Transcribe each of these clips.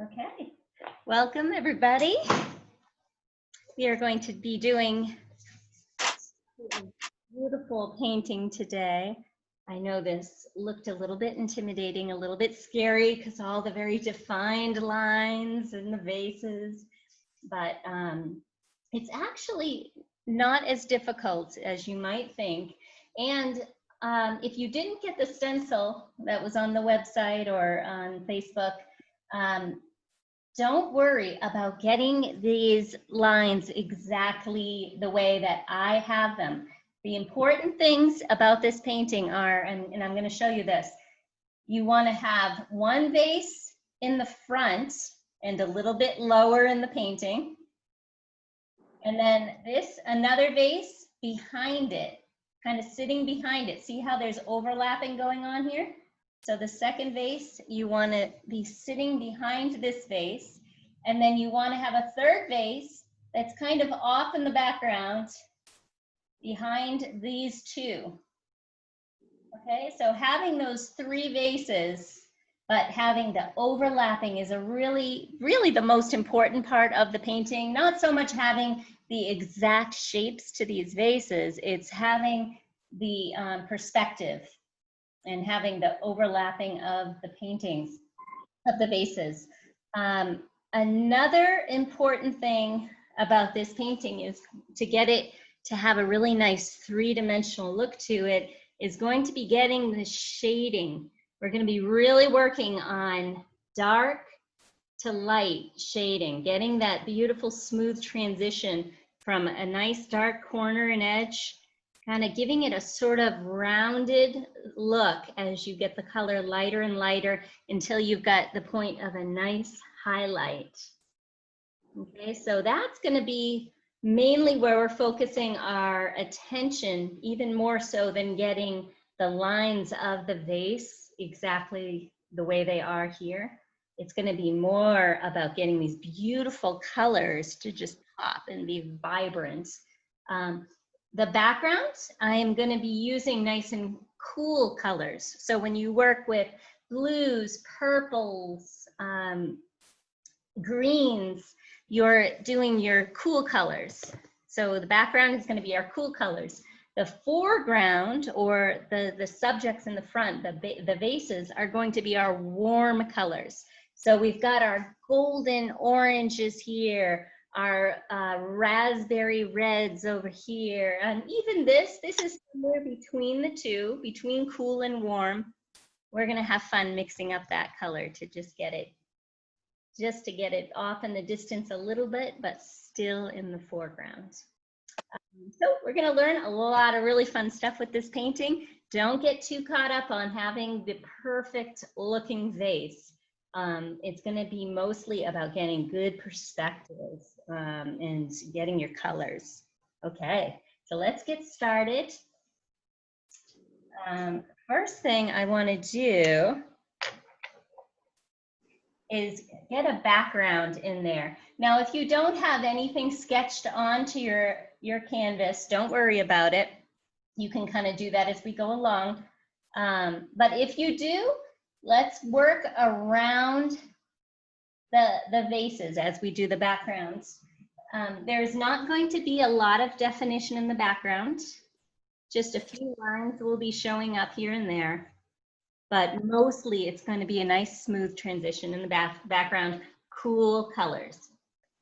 Okay, welcome everybody. We are going to be doing a beautiful painting today. I know this looked a little bit intimidating, a little bit scary because all the very defined lines and the vases, but it's actually not as difficult as you might think. And if you didn't get the stencil that was on the website or on Facebook, don't worry about getting these lines exactly the way that I have them. The important things about this painting are, and I'm going to show you this, you want to have one vase in the front and a little bit lower in the painting. And then another vase behind it, kind of sitting behind it. See how there's overlapping going on here? So the second vase, you want to be sitting behind this vase. And then you want to have a third vase that's kind of off in the background behind these two. Okay, so having those three vases, but having the overlapping is really the most important part of the painting. Not so much having the exact shapes to these vases, it's having the perspective and having the overlapping of the paintings, of the vases. Another important thing about this painting is to get it to have a really nice three-dimensional look to it is going to be getting the shading. We're going to be really working on dark to light shading, getting that beautiful smooth transition from a nice dark corner and edge, kind of giving it a sort of rounded look as you get the color lighter and lighter until you've got the point of a nice highlight. Okay, so that's going to be mainly where we're focusing our attention, even more so than getting the lines of the vase exactly the way they are here. It's going to be more about getting these beautiful colors to just pop and be vibrant. The background, I am going to be using nice and cool colors. So when you work with blues, purples, greens, you're doing your cool colors. So the background is going to be our cool colors. The foreground, or the subjects in the front, the vases, are going to be our warm colors. So we've got our golden oranges here, our raspberry reds over here, and even this is somewhere between the two, between cool and warm. We're going to have fun mixing up that color to just get it off in the distance a little bit, but still in the foreground. So we're going to learn a lot of really fun stuff with this painting. Don't get too caught up on having the perfect looking vase. It's going to be mostly about getting good perspective and getting your colors. Okay, so let's get started. First thing I want to do is get a background in there. Now, if you don't have anything sketched onto your canvas, don't worry about it. You can kind of do that as we go along. But if you do, let's work around the vases as we do the backgrounds. There's not going to be a lot of definition in the background. Just a few lines will be showing up here and there. But mostly it's going to be a nice smooth transition in the background, cool colors.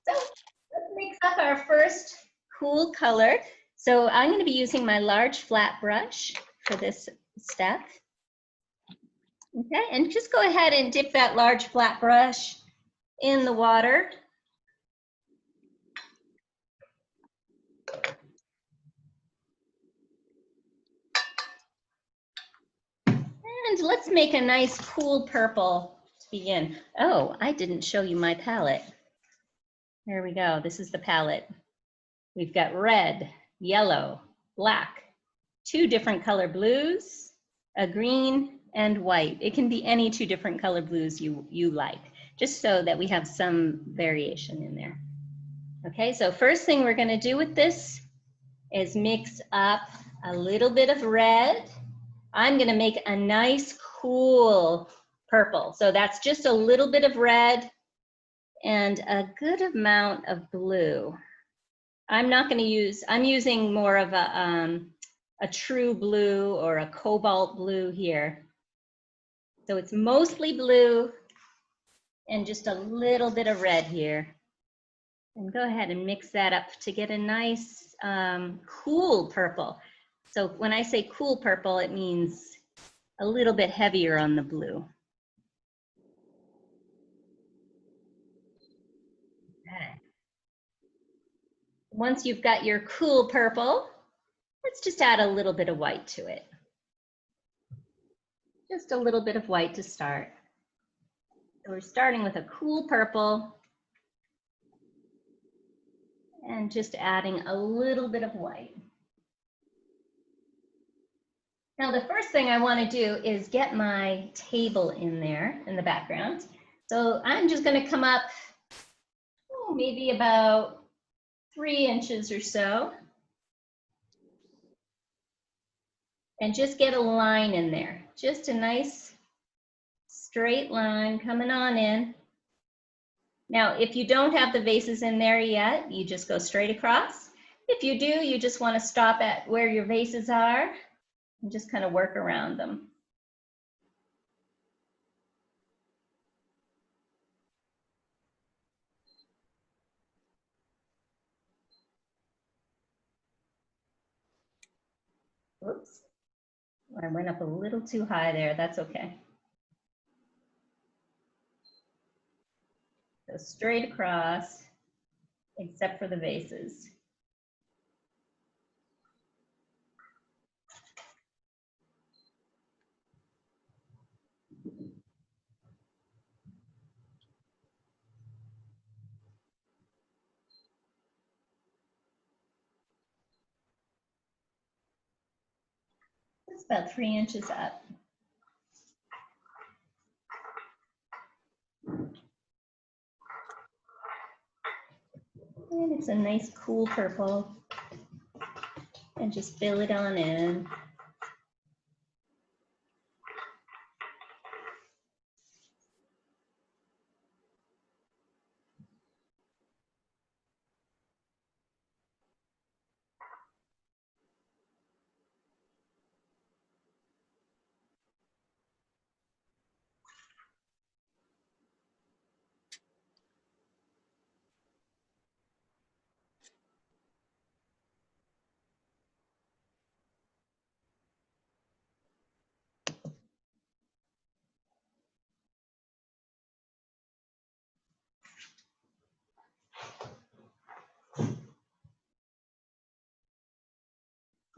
So let's mix up our first cool color. So I'm going to be using my large flat brush for this step. Okay, and just go ahead and dip that large flat brush in the water. And let's make a nice cool purple to begin. Oh, I didn't show you my palette. There we go. This is the palette. We've got red, yellow, black, two different color blues, a green, and white. It can be any two different color blues you like, just so that we have some variation in there. Okay, so first thing we're going to do with this is mix up a little bit of red. I'm going to make a nice cool purple. So that's just a little bit of red and a good amount of blue. I'm not going to use, I'm using more of a true blue or a cobalt blue here. So it's mostly blue and just a little bit of red here. And go ahead and mix that up to get a nice cool purple. So when I say cool purple, it means a little bit heavier on the blue. Okay. Once you've got your cool purple, let's just add a little bit of white to it. Just a little bit of white to start. So we're starting with a cool purple and just adding a little bit of white. Now the first thing I want to do is get my table in there in the background. So I'm just going to come up maybe about 3 inches or so and just get a line in there. Just a nice straight line coming on in. Now, if you don't have the vases in there yet, you just go straight across. If you do, you just want to stop at where your vases are and just kind of work around them. Oops, I went up a little too high there. That's okay. Go straight across, except for the vases. It's about 3 inches up. And it's a nice cool purple. And just fill it on in.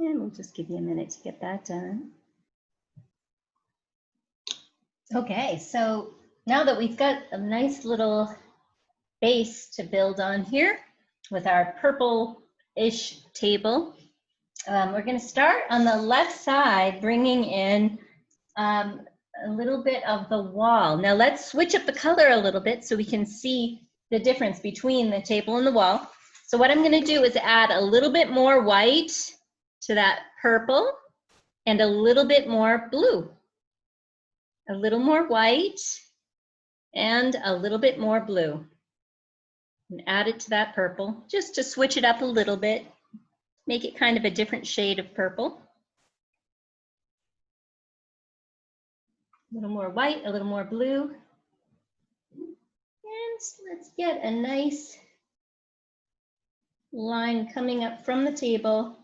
And we'll just give you a minute to get that done. Okay, so now that we've got a nice little base to build on here with our purple-ish table, we're going to start on the left side, bringing in a little bit of the wall. Now let's switch up the color a little bit so we can see the difference between the table and the wall. So what I'm going to do is add a little bit more white to that purple and a little bit more blue. A little more white and a little bit more blue. And add it to that purple just to switch it up a little bit, make it kind of a different shade of purple. A little more white, a little more blue. And let's get a nice line coming up from the table.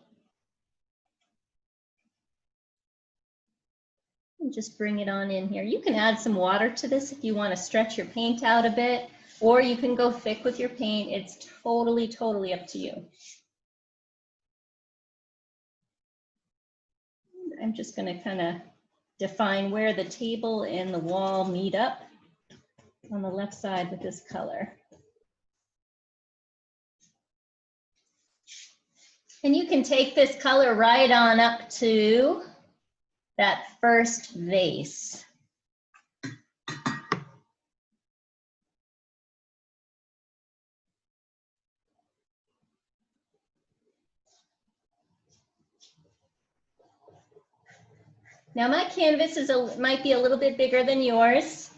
And just bring it on in here. You can add some water to this if you want to stretch your paint out a bit, or you can go thick with your paint. It's totally, totally up to you. I'm just going to kind of define where the table and the wall meet up on the left side with this color. And you can take this color right on up to that first vase. Now my canvas might be a little bit bigger than yours.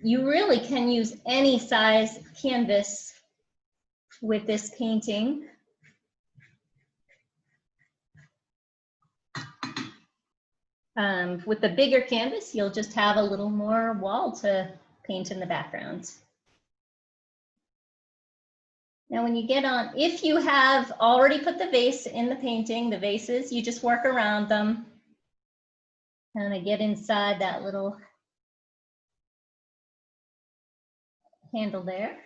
You really can use any size canvas with this painting. With the bigger canvas, you'll just have a little more wall to paint in the background. Now when you get on, if you have already put the vase in the painting, the vases, you just work around them. Kind of get inside that little handle there.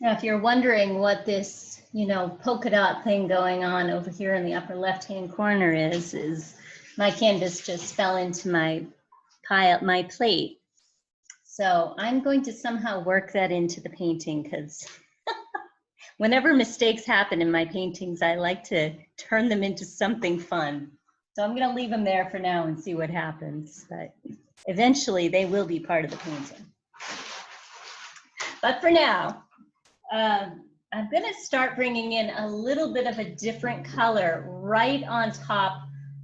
Now, if you're wondering what this, polka dot thing going on over here in the upper left-hand corner is my canvas just fell into my plate. So I'm going to somehow work that into the painting, because whenever mistakes happen in my paintings, I like to turn them into something fun. So I'm going to leave them there for now and see what happens. But eventually they will be part of the painting. But for now, I'm going to start bringing in a little bit of a different color right on top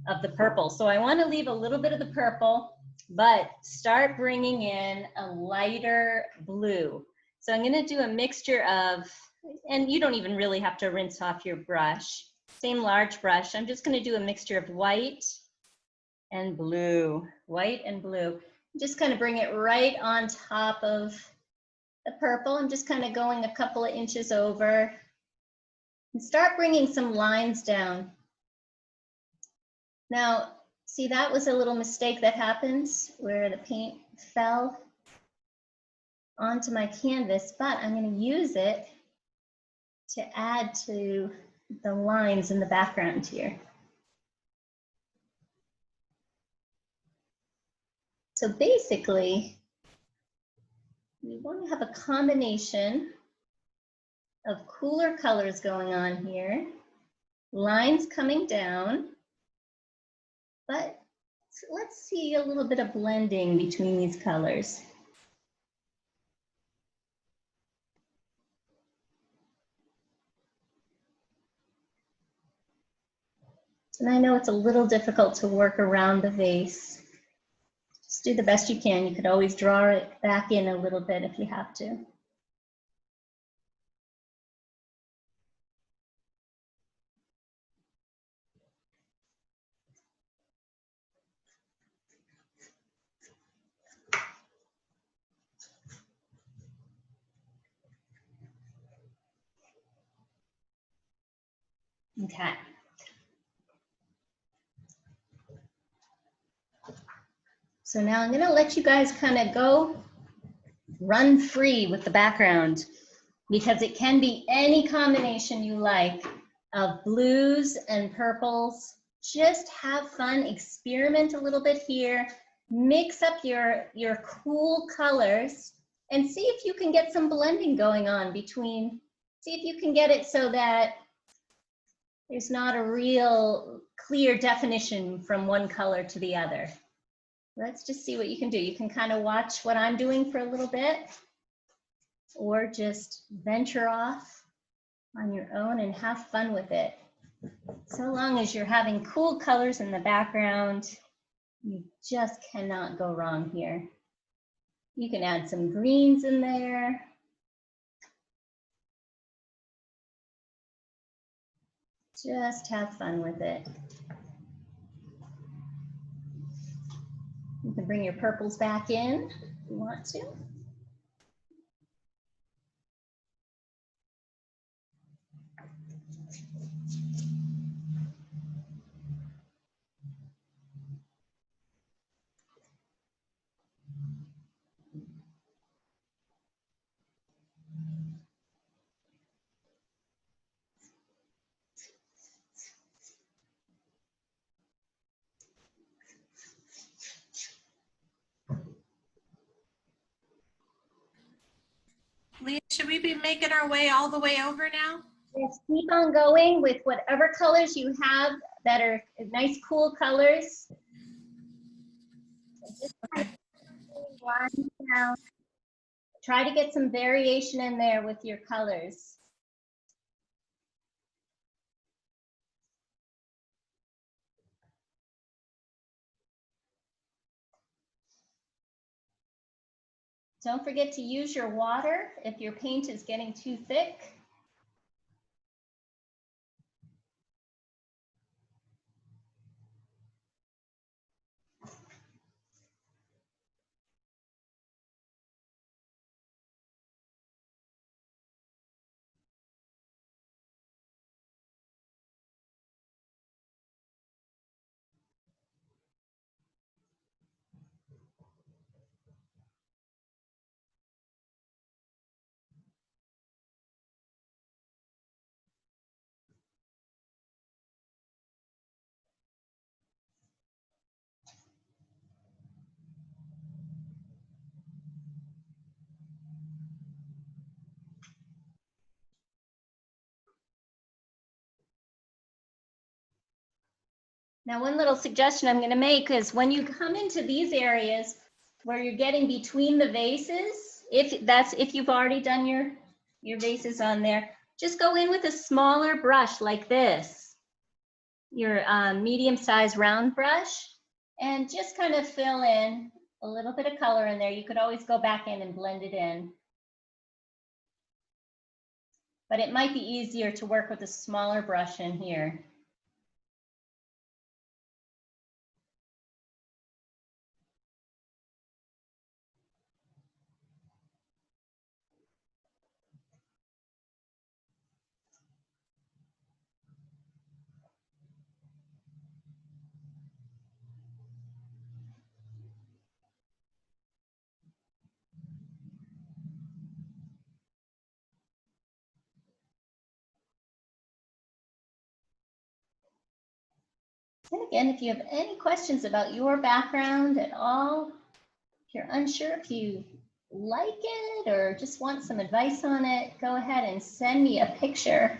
of the purple. So I want to leave a little bit of the purple, but start bringing in a lighter blue. So I'm going to do a mixture of, and you don't even really have to rinse off your brush, same large brush. I'm just going to do a mixture of white and blue, white and blue. Just kind of bring it right on top of the purple. I'm just kind of going a couple of inches over and start bringing some lines down. Now, see, that was a little mistake that happens where the paint fell onto my canvas, but I'm going to use it to add to the lines in the background here. So basically, we want to have a combination of cooler colors going on here, lines coming down, but let's see a little bit of blending between these colors. And I know it's a little difficult to work around the vase. Just do the best you can. You could always draw it back in a little bit if you have to. Okay. So now I'm going to let you guys kind of go run free with the background, because it can be any combination you like of blues and purples. Just have fun, experiment a little bit here, mix up your cool colors, and see if you can get some blending going on between, see if you can get it so that there's not a real clear definition from one color to the other. Let's just see what you can do. You can kind of watch what I'm doing for a little bit, or just venture off on your own and have fun with it. So long as you're having cool colors in the background, you just cannot go wrong here. You can add some greens in there. Just have fun with it. You can bring your purples back in if you want to. Leah, should we be making our way all the way over now? Yes, keep on going with whatever colors you have that are nice, cool colors. Just kind of lines down. Try to get some variation in there with your colors. Don't forget to use your water if your paint is getting too thick. Now, one little suggestion I'm going to make is when you come into these areas where you're getting between the vases, if you've already done your vases on there, just go in with a smaller brush like this, your medium-sized round brush, and just kind of fill in a little bit of color in there. You could always go back in and blend it in. But it might be easier to work with a smaller brush in here. And again, if you have any questions about your background at all, if you're unsure if you like it or just want some advice on it, go ahead and send me a picture.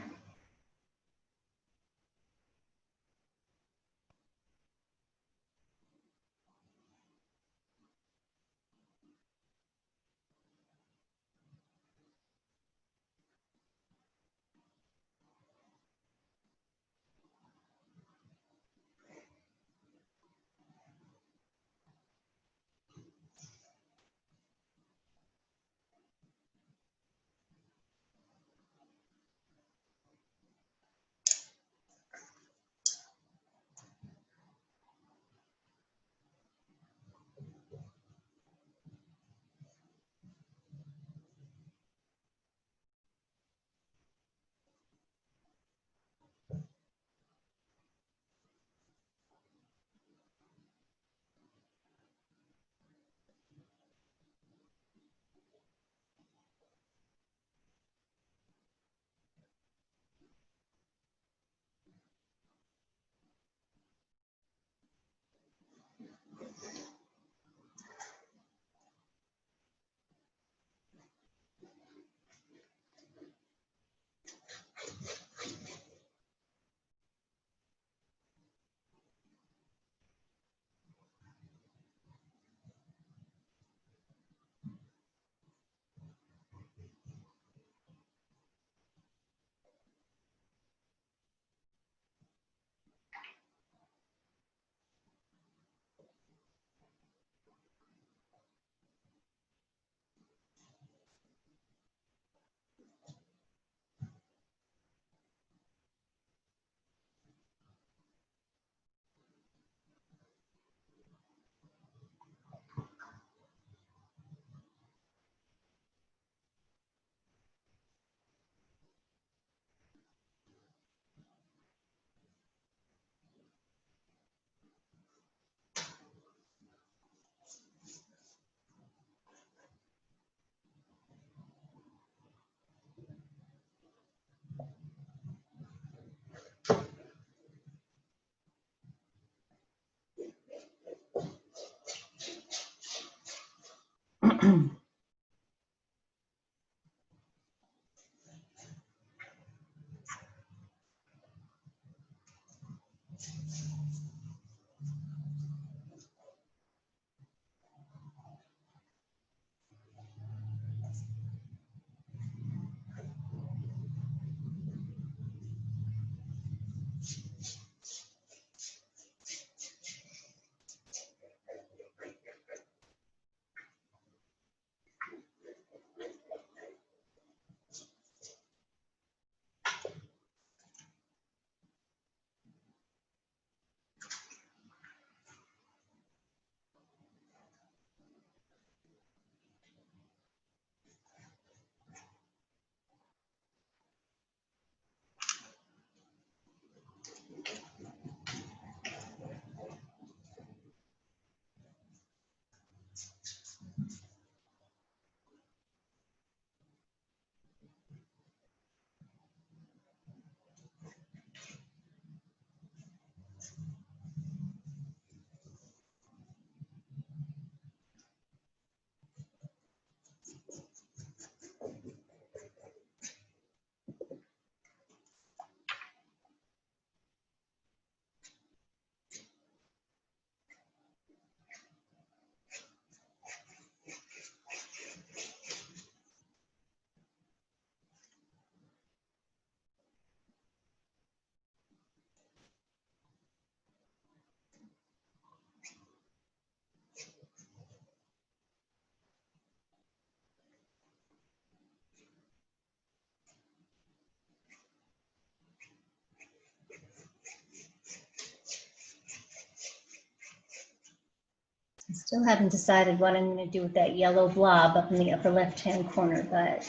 I still haven't decided what I'm going to do with that yellow blob up in the upper left-hand corner, but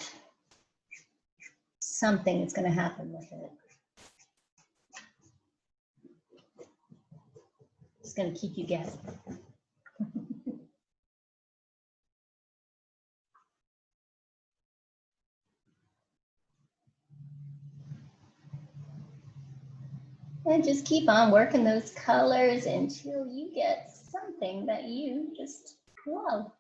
something is going to happen with it. It's going to keep you guessing. And just keep on working those colors until you get something that you just love.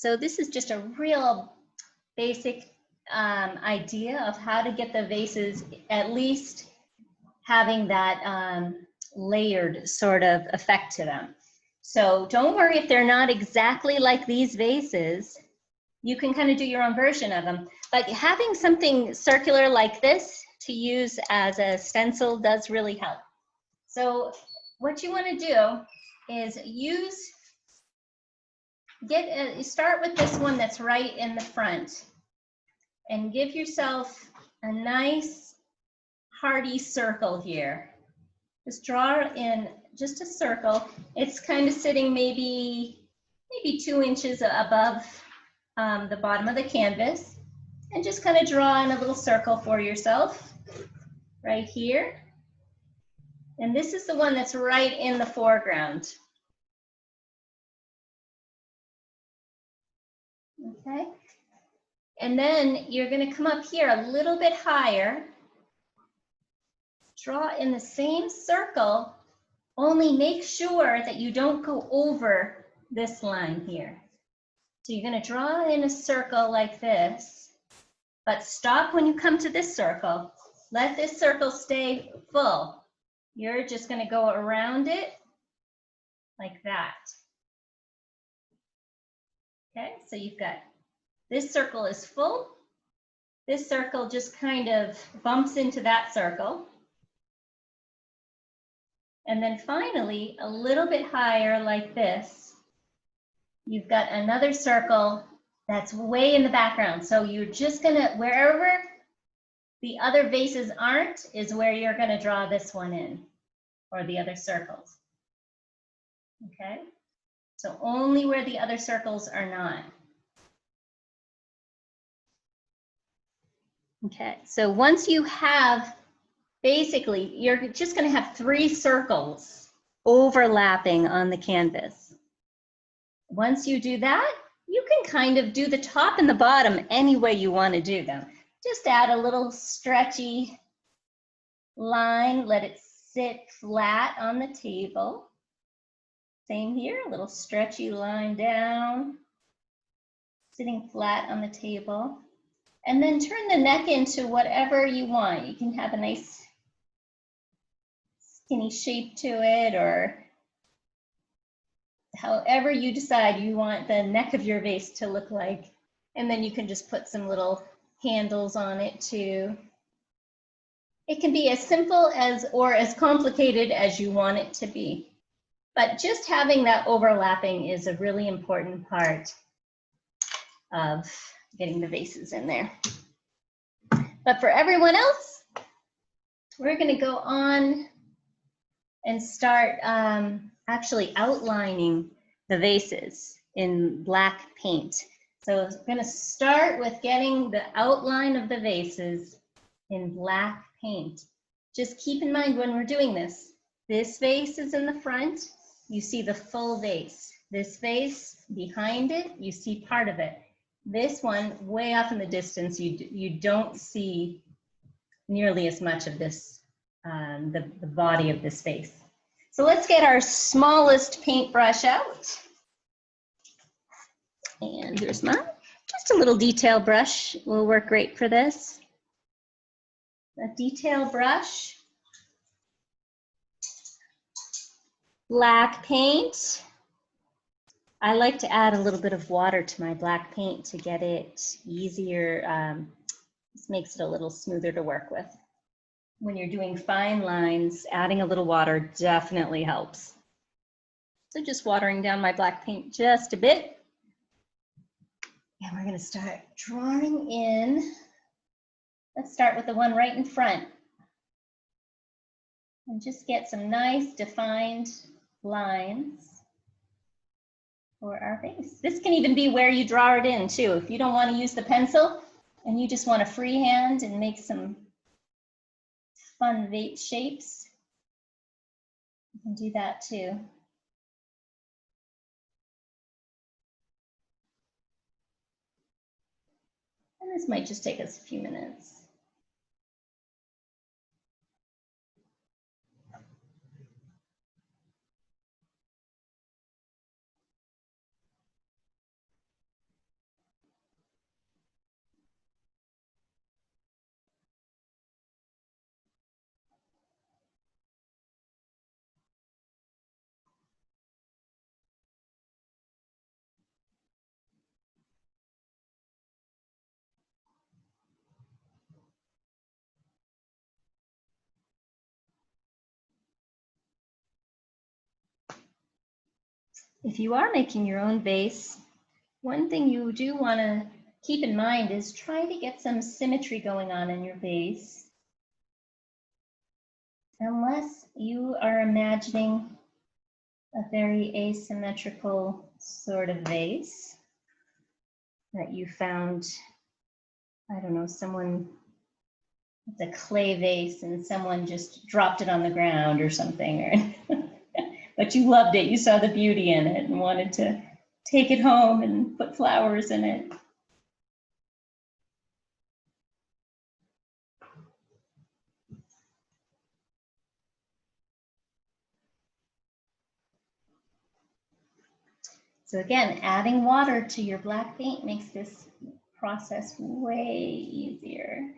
So this is just a real basic idea of how to get the vases at least having that layered sort of effect to them. So don't worry if they're not exactly like these vases. You can kind of do your own version of them. But having something circular like this to use as a stencil does really help. So what you want to do is start with this one that's right in the front and give yourself a nice hearty circle here. Just draw in just a circle. It's kind of sitting maybe 2 inches above the bottom of the canvas, and just kind of draw in a little circle for yourself right here. And this is the one that's right in the foreground. Okay. And then you're going to come up here a little bit higher. Draw in the same circle, only make sure that you don't go over this line here. So you're going to draw in a circle like this, but stop when you come to this circle. Let this circle stay full. You're just going to go around it like that. Okay, so you've got this circle is full. This circle just kind of bumps into that circle. And then finally, a little bit higher like this, you've got another circle that's way in the background. So you're just gonna, wherever the other vases aren't, is where you're gonna draw this one in, or the other circles. Okay? So only where the other circles are not. Okay, so once you have, basically, you're just going to have 3 circles overlapping on the canvas. Once you do that, you can kind of do the top and the bottom any way you want to do them. Just add a little stretchy line, let it sit flat on the table. Same here, a little stretchy line down, sitting flat on the table. And then turn the neck into whatever you want. You can have a nice skinny shape to it, or however you decide you want the neck of your vase to look like. And then you can just put some little handles on it too. It can be as simple as or as complicated as you want it to be. But just having that overlapping is a really important part of getting the vases in there. But for everyone else, we're going to go on and start actually outlining the vases in black paint. So I'm going to start with getting the outline of the vases in black paint. Just keep in mind when we're doing this, this vase is in the front, you see the full vase. This vase behind it, you see part of it. This one, way off in the distance, you don't see nearly as much of this, the body of this vase. So let's get our smallest paintbrush out. And here's mine. Just a little detail brush will work great for this. A detail brush. Black paint. I like to add a little bit of water to my black paint to get it easier. This makes it a little smoother to work with. When you're doing fine lines, adding a little water definitely helps. So just watering down my black paint just a bit. And we're going to start drawing in. Let's start with the one right in front. And just get some nice defined lines for our vase. This can even be where you draw it in too. If you don't want to use the pencil and you just want to freehand and make some fun vase shapes, you can do that too. And this might just take us a few minutes. If you are making your own vase, one thing you do want to keep in mind is try to get some symmetry going on in your vase. Unless you are imagining a very asymmetrical sort of vase that you found, I don't know, someone, it's a clay vase and someone just dropped it on the ground or something, or but you loved it, you saw the beauty in it and wanted to take it home and put flowers in it. So again, adding water to your black paint makes this process way easier.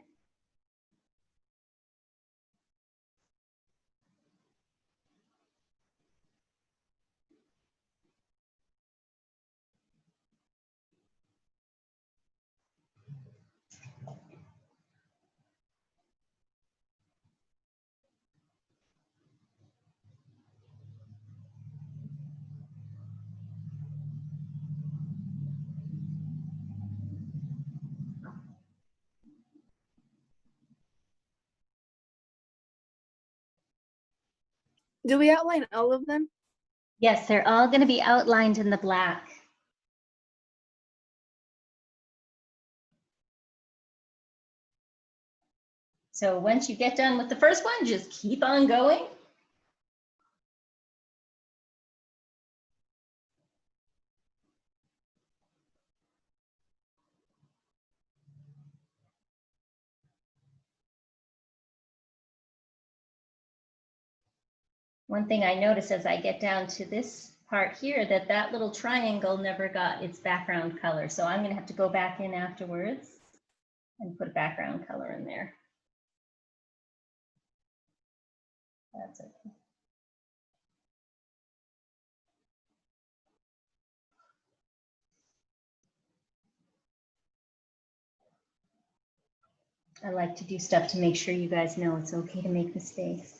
Do we outline all of them? Yes, they're all going to be outlined in the black. So once you get done with the first one, just keep on going. One thing I notice as I get down to this part here, that little triangle never got its background color. So I'm going to have to go back in afterwards and put a background color in there. That's okay. I like to do stuff to make sure you guys know it's okay to make mistakes.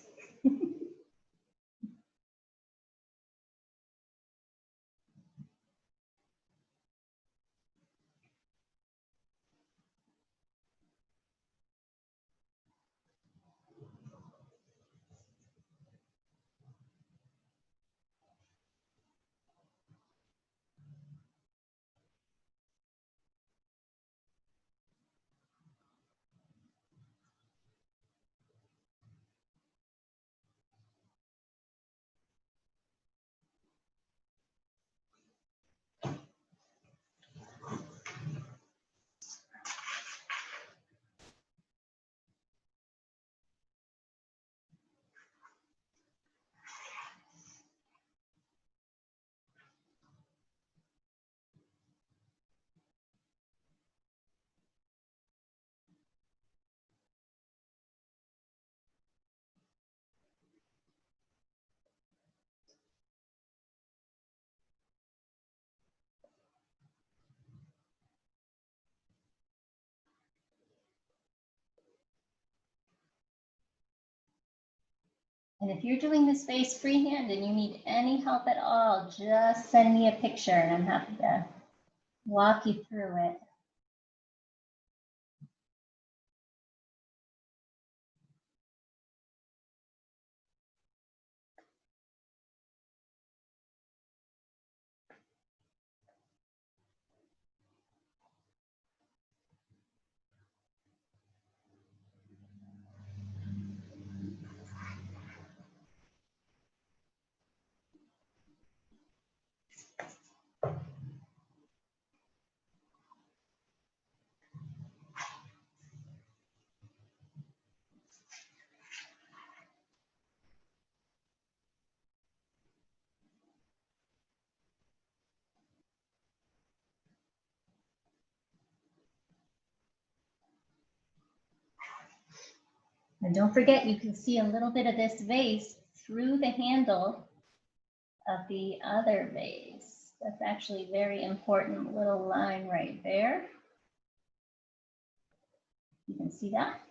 And if you're doing this vase freehand and you need any help at all, just send me a picture and I'm happy to walk you through it. And don't forget, you can see a little bit of this vase through the handle of the other vase. That's actually a very important little line right there. You can see that.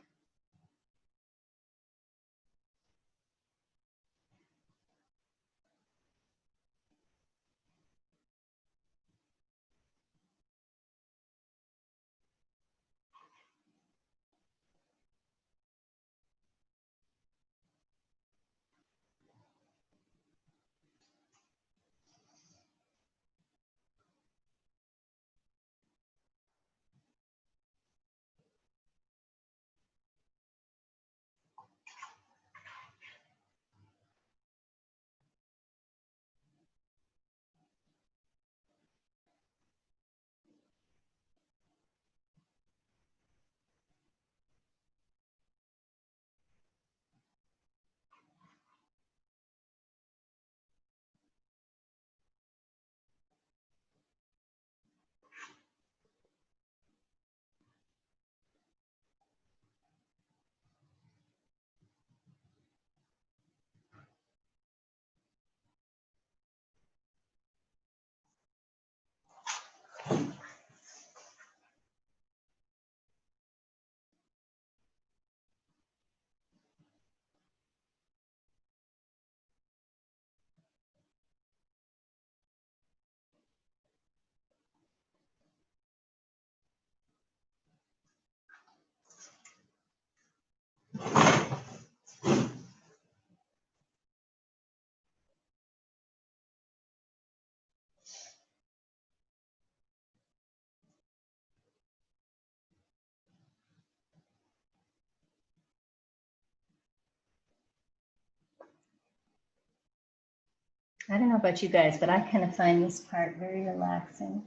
I don't know about you guys, but I kind of find this part very relaxing.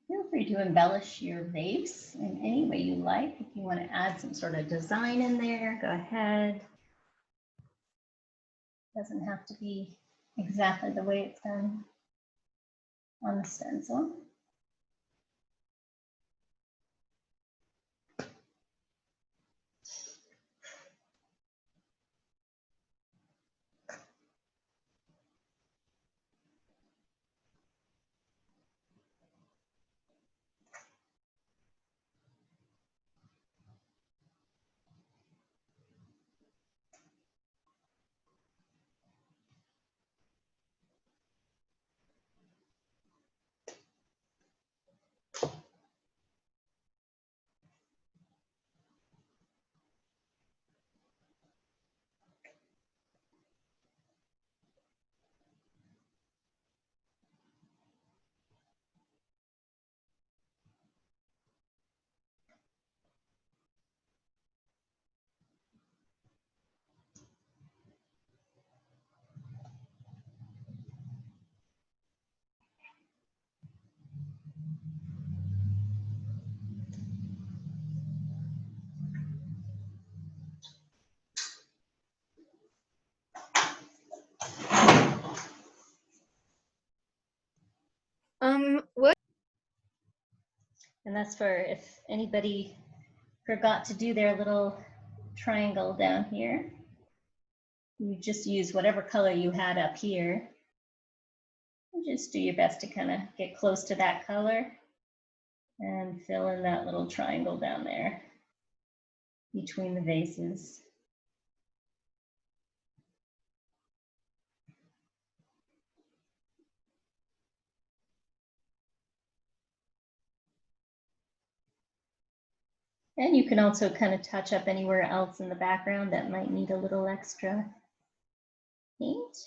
Feel free to embellish your vase in any way you like. If you want to add some sort of design in there, go ahead. Doesn't have to be exactly the way it's done on the stencil. What? And that's for if anybody forgot to do their little triangle down here. You just use whatever color you had up here. And just do your best to kind of get close to that color and fill in that little triangle down there between the vases. And you can also kind of touch up anywhere else in the background that might need a little extra paint.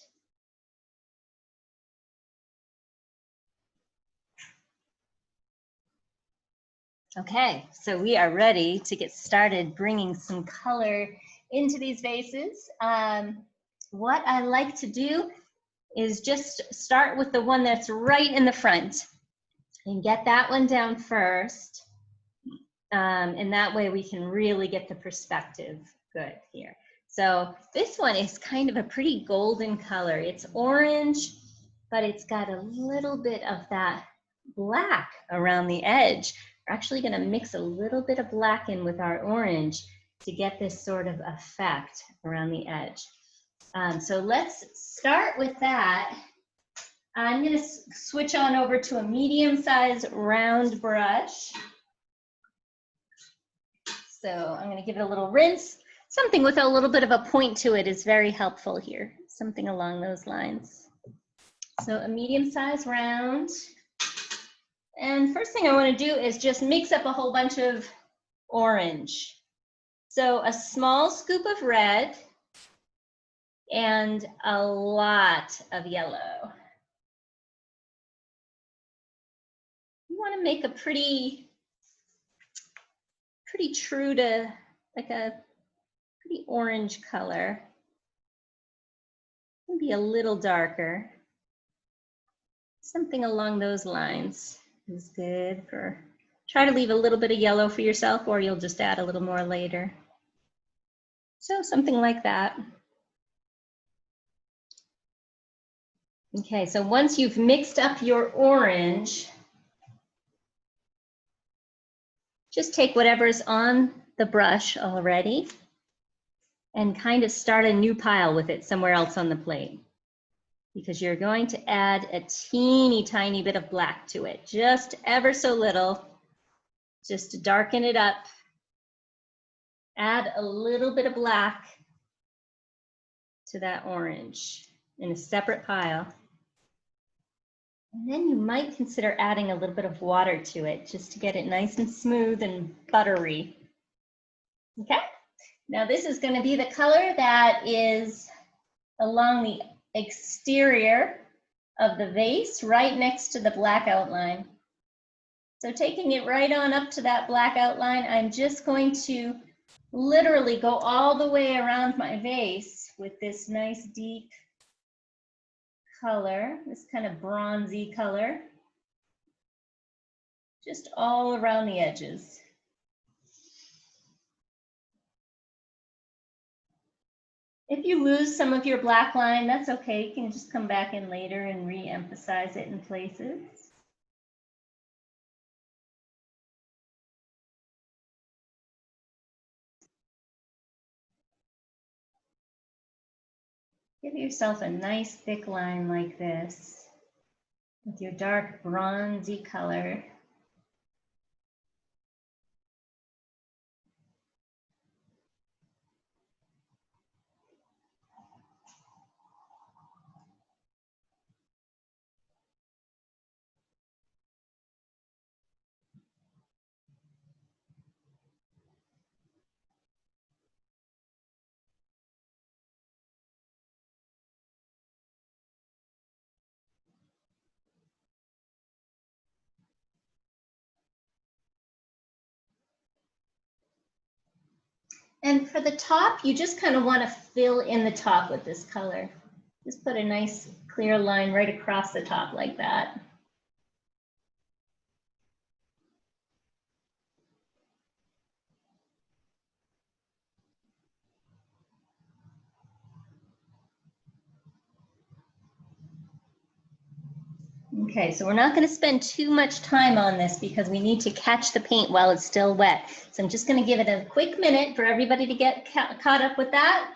Okay, so we are ready to get started bringing some color into these vases. What I like to do is just start with the one that's right in the front and get that one down first. And that way we can really get the perspective good here. So this one is kind of a pretty golden color. It's orange, but it's got a little bit of that black around the edge. We're actually going to mix a little bit of black in with our orange to get this sort of effect around the edge. So let's start with that. I'm going to switch on over to a medium-sized round brush. So I'm going to give it a little rinse. Something with a little bit of a point to it is very helpful here. Something along those lines. So a medium-sized round. And first thing I want to do is just mix up a whole bunch of orange. So a small scoop of red and a lot of yellow. You want to make a pretty true to like a pretty orange color. Maybe a little darker. Something along those lines is good for, try to leave a little bit of yellow for yourself, or you'll just add a little more later. So something like that. Okay, so once you've mixed up your orange, just take whatever's on the brush already and kind of start a new pile with it somewhere else on the plate, because you're going to add a teeny tiny bit of black to it, just ever so little. just to darken it up. Add a little bit of black to that orange in a separate pile. And then you might consider adding a little bit of water to it just to get it nice and smooth and buttery. Okay, now this is going to be the color that is along the exterior of the vase, right next to the black outline. So taking it right on up to that black outline, I'm just going to literally go all the way around my vase with this nice deep color, this kind of bronzy color, just all around the edges. If you lose some of your black line, that's okay. You can just come back in later and re-emphasize it in places. Give yourself a nice thick line like this with your dark bronzy color. And for the top, you just kind of want to fill in the top with this color. Just put a nice clear line right across the top like that. Okay, so we're not going to spend too much time on this because we need to catch the paint while it's still wet. So I'm just going to give it a quick minute for everybody to get caught up with that.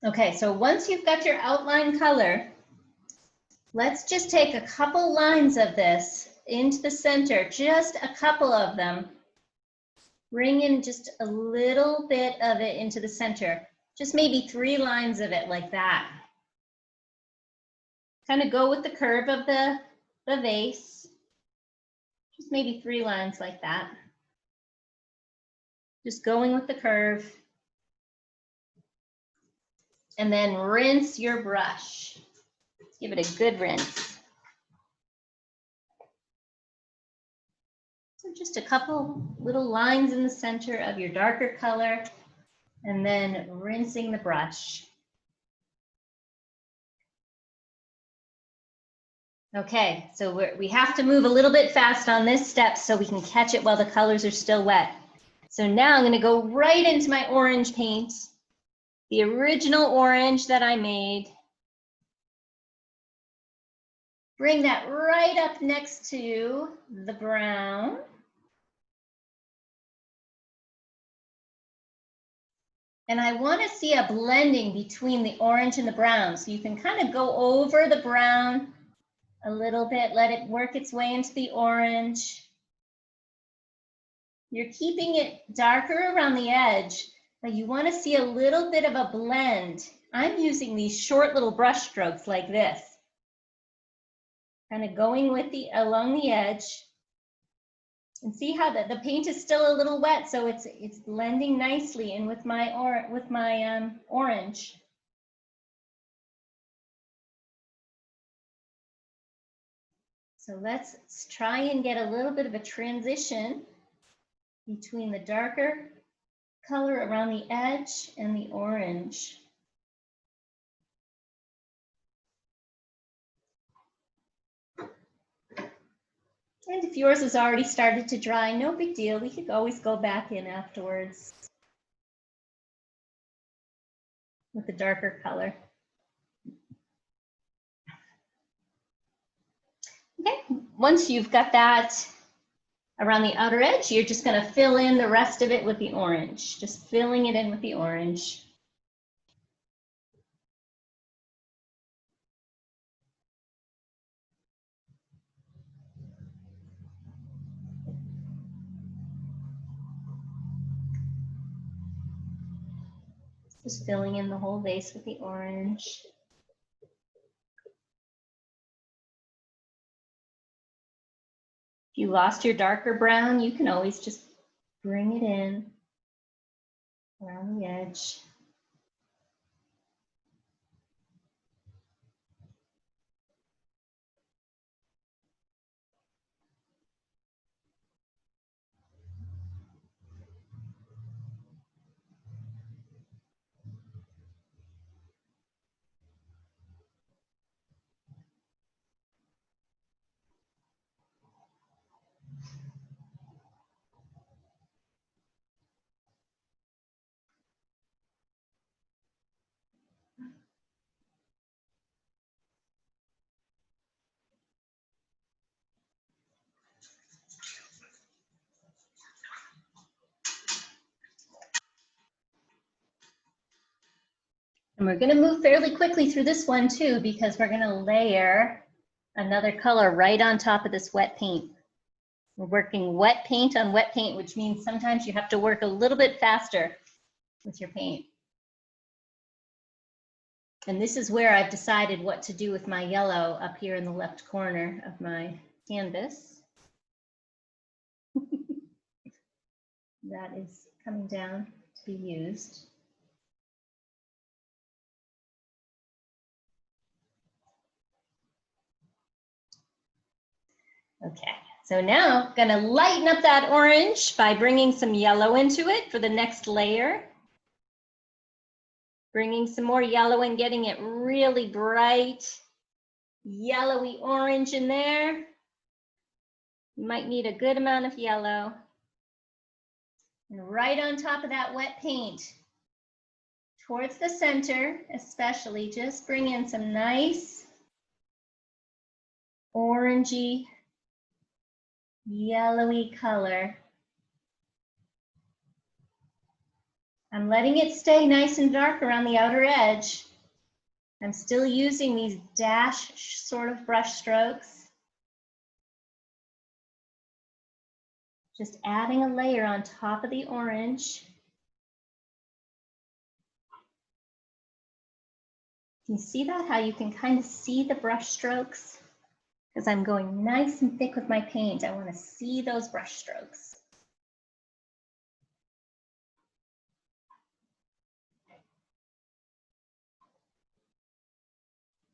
Okay, so once you've got your outline color, let's just take a couple lines of this into the center, just a couple of them. Bring in just a little bit of it into the center, just maybe 3 lines of it like that. Kind of go with the curve of the vase, just maybe 3 lines like that. Just going with the curve. And then rinse your brush. Give it a good rinse. So just a couple little lines in the center of your darker color, and then rinsing the brush. Okay, so we have to move a little bit fast on this step so we can catch it while the colors are still wet. So now I'm going to go right into my orange paint, the original orange that I made. Bring that right up next to the brown. And I want to see a blending between the orange and the brown. So you can kind of go over the brown a little bit, let it work its way into the orange. You're keeping it darker around the edge, but you want to see a little bit of a blend. I'm using these short little brush strokes like this. Kind of going with along the edge. And see how the paint is still a little wet, so it's blending nicely in with my orange. So let's try and get a little bit of a transition between the darker color around the edge and the orange. And if yours has already started to dry, no big deal. We could always go back in afterwards with a darker color. Okay, once you've got that around the outer edge, you're just going to fill in the rest of it with the orange, just filling it in with the orange. Just filling in the whole vase with the orange. If you lost your darker brown, you can always just bring it in around the edge. And we're going to move fairly quickly through this one too, because we're going to layer another color right on top of this wet paint. We're working wet paint on wet paint, which means sometimes you have to work a little bit faster with your paint. And this is where I've decided what to do with my yellow up here in the left corner of my canvas. That is coming down to be used. Okay, so now I'm gonna lighten up that orange by bringing some yellow into it for the next layer. Bringing some more yellow and getting it really bright, yellowy orange in there. You might need a good amount of yellow. And right on top of that wet paint, towards the center especially, just bring in some nice orangey, yellowy color. I'm letting it stay nice and dark around the outer edge. I'm still using these dash sort of brush strokes. Just adding a layer on top of the orange. Can you see that? How you can kind of see the brush strokes? Because I'm going nice and thick with my paint. I want to see those brush strokes.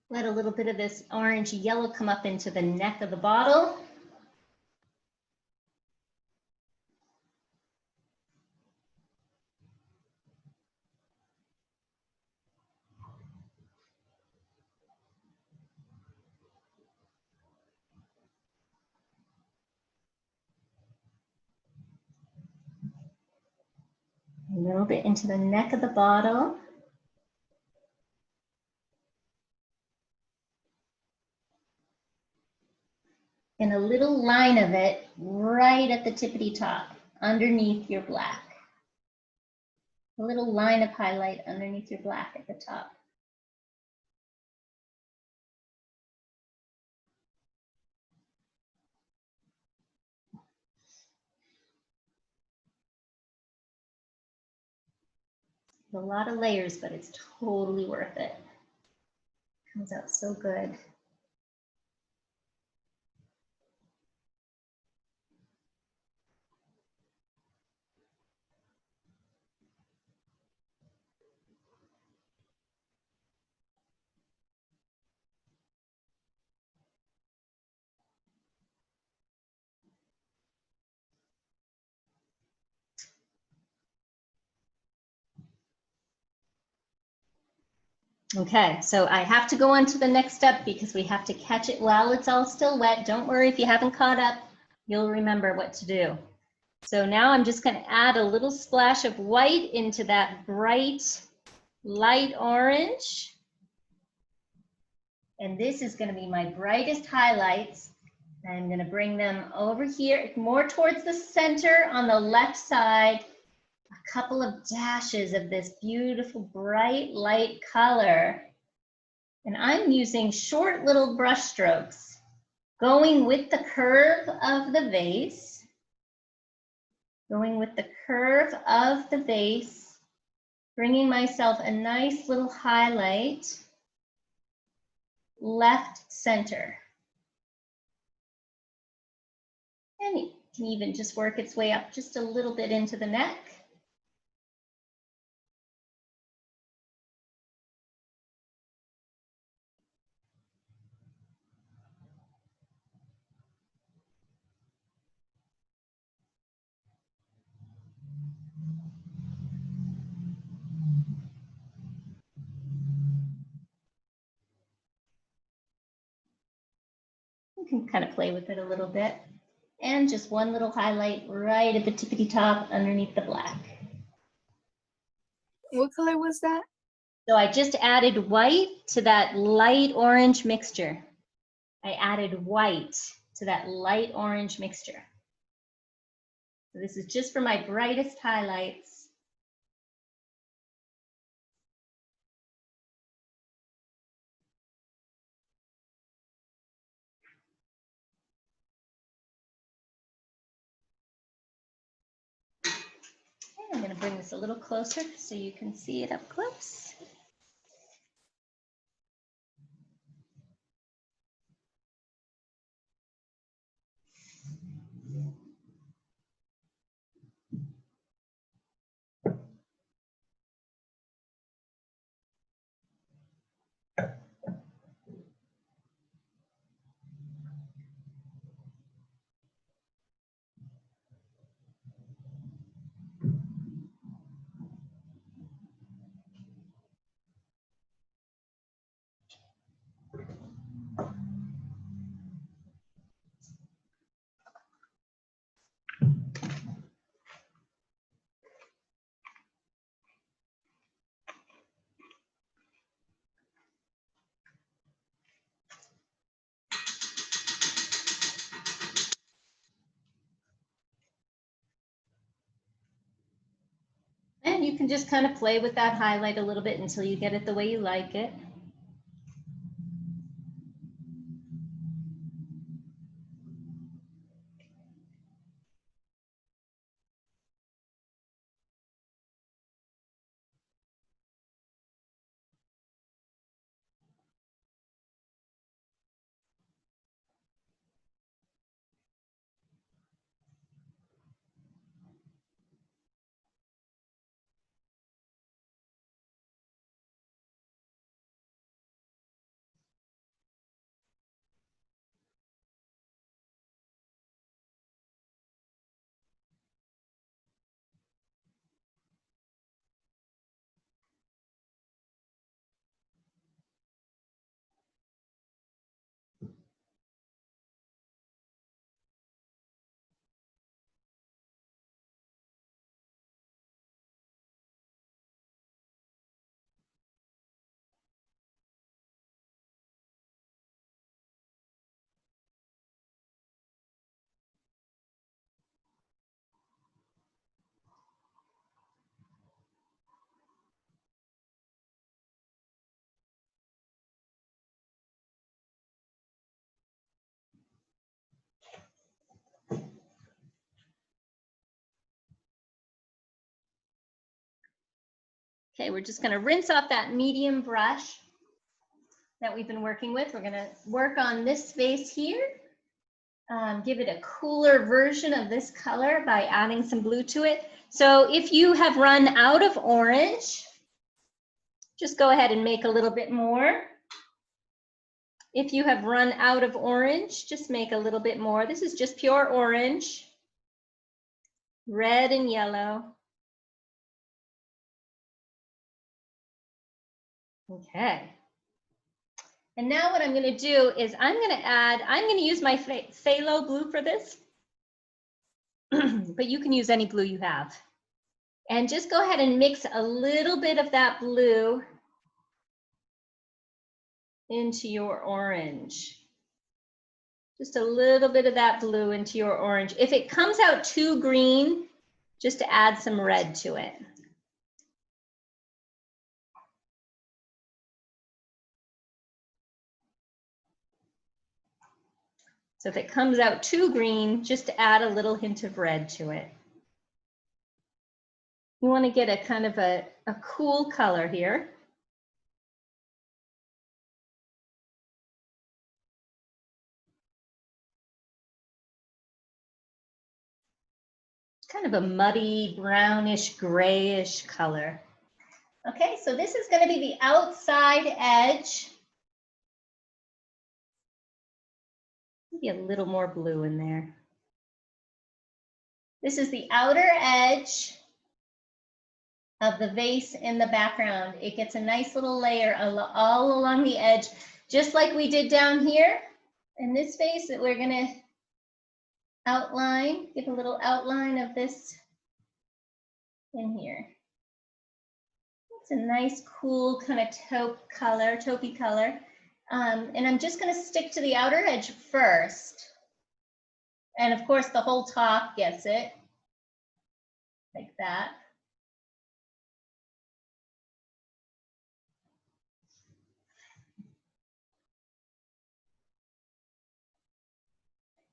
Let a little bit of this orange yellow come up into the neck of the bottle. A little bit into the neck of the bottle. And a little line of it right at the tippity top, underneath your black. A little line of highlight underneath your black at the top. A lot of layers, but it's totally worth it. Comes out so good. Okay, so I have to go on to the next step because we have to catch it while it's all still wet. Don't worry if you haven't caught up you'll remember what to do. So now I'm just going to add a little splash of white into that bright light orange. And this is going to be my brightest highlights. I'm going to bring them over here, more towards the center on the left side. A couple of dashes of this beautiful bright light color. And I'm using short little brush strokes, going with the curve of the vase. Going with the curve of the vase, bringing myself a nice little highlight, left center. And it can even just work its way up just a little bit into the neck. You can kind of play with it a little bit. And just one little highlight right at the tippity top underneath the black. What color was that? So I just added white to that light orange mixture. I added white to that light orange mixture. So this is just for my brightest highlights. I'm going to bring this a little closer so you can see it up close. And you can just kind of play with that highlight a little bit until you get it the way you like it. Okay, we're just going to rinse off that medium brush that we've been working with. We're going to work on this vase here. Give it a cooler version of this color by adding some blue to it. So if you have run out of orange, just go ahead and make a little bit more. If you have run out of orange, just make a little bit more. This is just pure orange, red and yellow. Okay. And now what I'm going to do is I'm going to use my phthalo blue for this. but you can use any blue you have. And just go ahead and mix a little bit of that blue into your orange. Just a little bit of that blue into your orange. If it comes out too green, just add some red to it. So if it comes out too green, just add a little hint of red to it. You want to get a kind of a cool color here. Kind of a muddy, brownish, grayish color. Okay, so this is going to be the outside edge. Maybe a little more blue in there. This is the outer edge of the vase in the background. It gets a nice little layer all along the edge, just like we did down here in this vase that we're going to outline, give a little outline of this in here. It's a nice, cool kind of taupey color. And I'm just going to stick to the outer edge first. And of course, the whole top gets it, like that.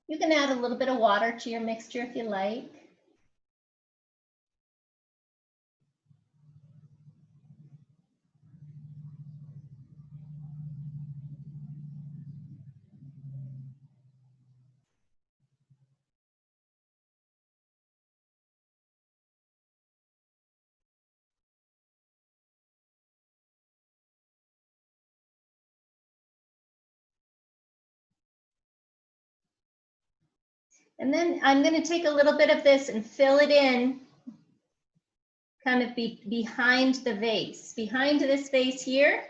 You can add a little bit of water to your mixture if you like. And then I'm going to take a little bit of this and fill it in kind of behind the vase. Behind this vase here,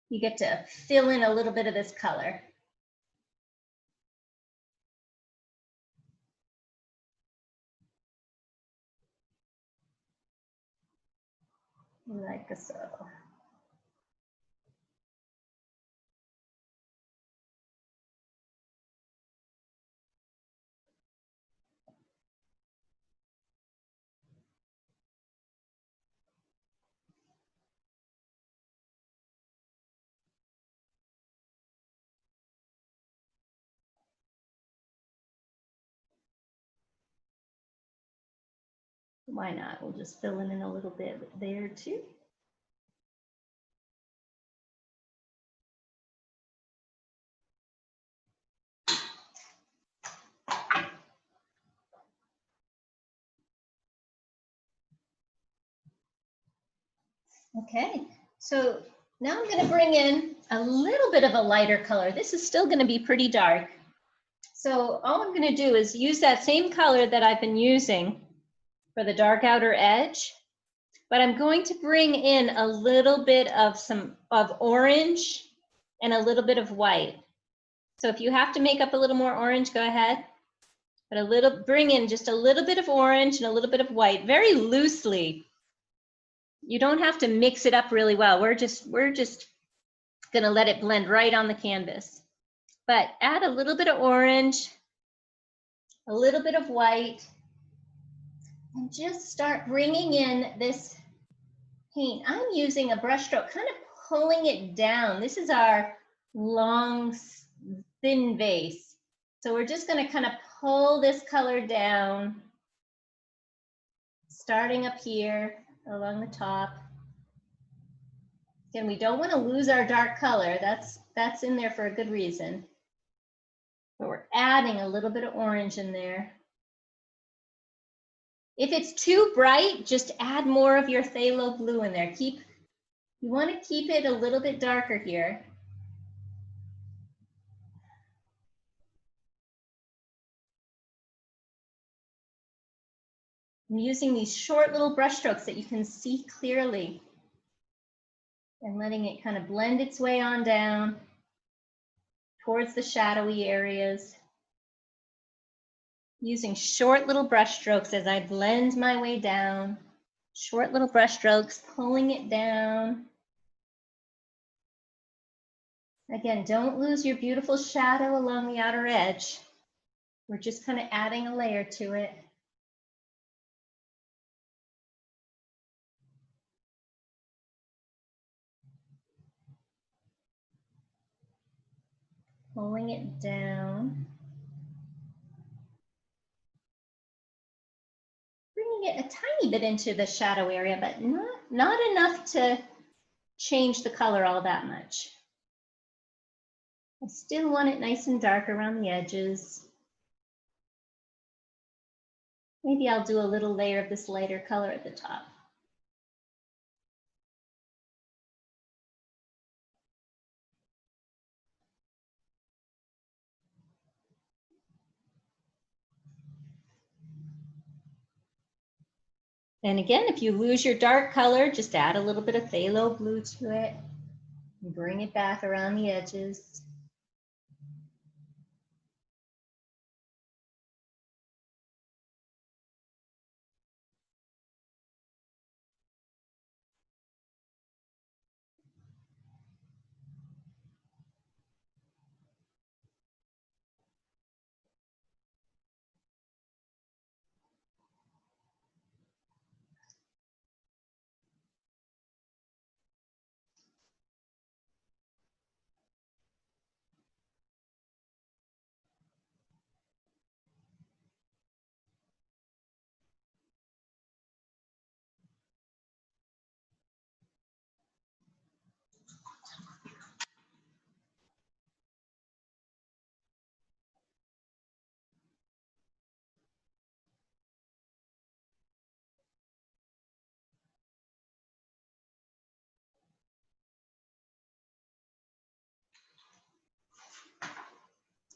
you get to fill in a little bit of this color. Like so. Why not? We'll just fill in a little bit there too. Okay, so now I'm going to bring in a little bit of a lighter color. This is still going to be pretty dark. So all I'm going to do is use that same color that I've been using for the dark outer edge, but I'm going to bring in a little bit of orange and a little bit of white. So if you have to make up a little more orange, go ahead. But bring in just a little bit of orange and a little bit of white, very loosely. You don't have to mix it up really well. We're just going to let it blend right on the canvas. But add a little bit of orange, a little bit of white, and just start bringing in this paint. I'm using a brush stroke, kind of pulling it down. This is our long, thin vase. So we're just going to kind of pull this color down, starting up here along the top. Again, we don't want to lose our dark color. That's in there for a good reason. But we're adding a little bit of orange in there. If it's too bright, just add more of your phthalo blue in there. You want to keep it a little bit darker here. I'm using these short little brush strokes that you can see clearly and letting it kind of blend its way on down towards the shadowy areas. using short little brush strokes as I blend my way down. Short little brush strokes, pulling it down. Again, don't lose your beautiful shadow along the outer edge. We're just kind of adding a layer to it. Pulling it down. Bringing it a tiny bit into the shadow area, but not enough to change the color all that much. I still want it nice and dark around the edges. Maybe I'll do a little layer of this lighter color at the top. And again, if you lose your dark color, just add a little bit of phthalo blue to it and bring it back around the edges.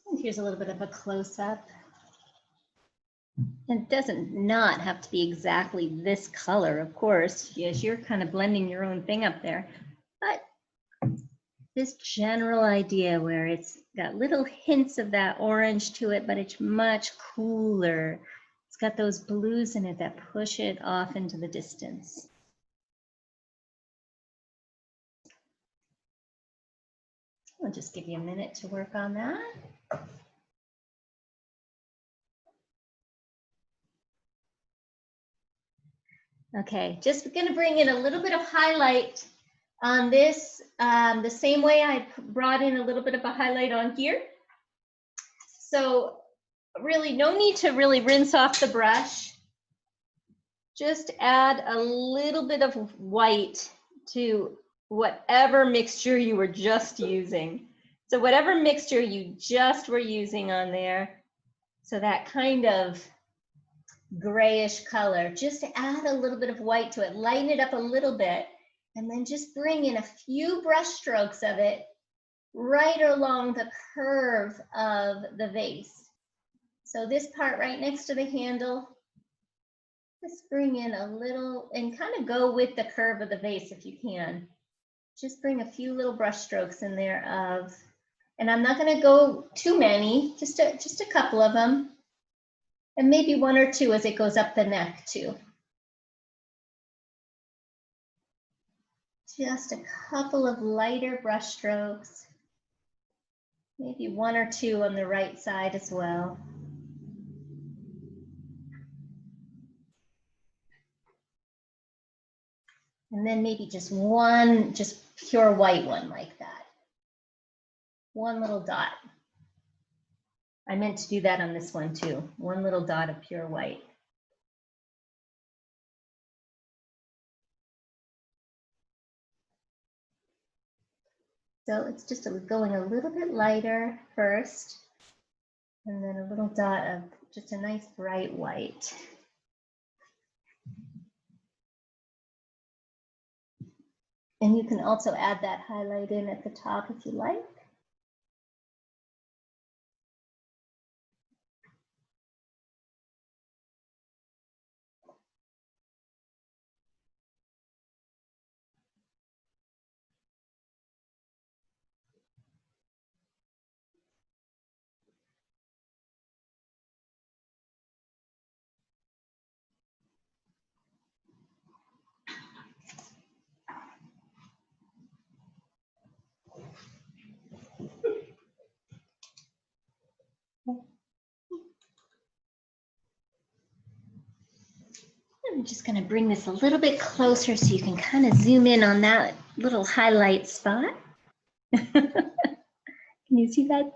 And here's a little bit of a close-up. It doesn't not have to be exactly this color, of course, as you're kind of blending your own thing up there. But this general idea where it's got little hints of that orange to it, but it's much cooler. It's got those blues in it that push it off into the distance. I'll just give you a minute to work on that. Okay, just gonna bring in a little bit of highlight on this, the same way I brought in a little bit of a highlight on here. So really no need to really rinse off the brush. Just add a little bit of white to whatever mixture you were just using. So whatever mixture you just were using on there, so that kind of grayish color, just add a little bit of white to it, lighten it up a little bit, and then just bring in a few brush strokes of it right along the curve of the vase. So this part right next to the handle, just bring in a little and kind of go with the curve of the vase if you can. Just bring a few little brush strokes in there of, and I'm not going to go too many, just a couple of them, and maybe one or two as it goes up the neck too. Just a couple of lighter brush strokes, maybe one or two on the right side as well. And then maybe just one, just pure white one like that. One little dot. I meant to do that on this one too. One little dot of pure white. So it's just going a little bit lighter first, and then a little dot of just a nice bright white. And you can also add that highlight in at the top if you like. I'm just going to bring this a little bit closer so you can kind of zoom in on that little highlight spot. Can you see that?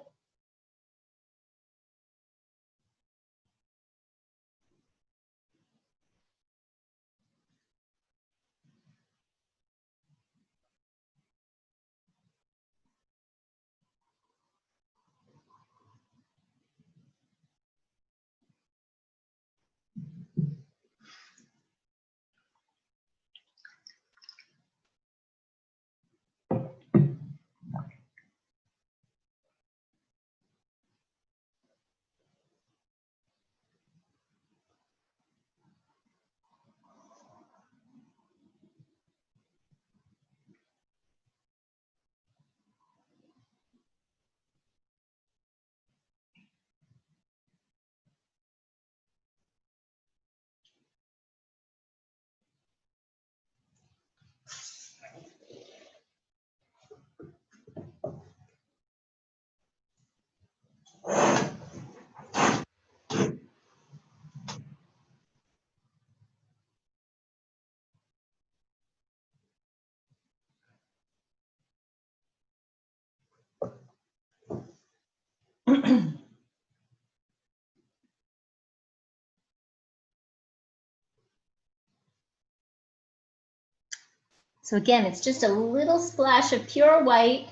So again, it's just a little splash of pure white,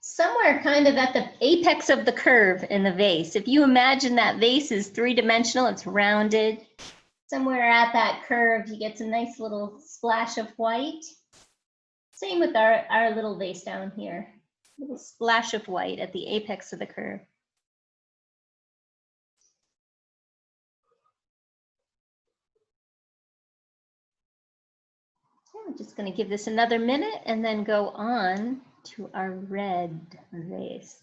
somewhere kind of at the apex of the curve in the vase. If you imagine that vase is three-dimensional, it's rounded, somewhere at that curve, you get some nice little splash of white. Same with our little vase down here, little splash of white at the apex of the curve. I'm just going to give this another minute and then go on to our red vase.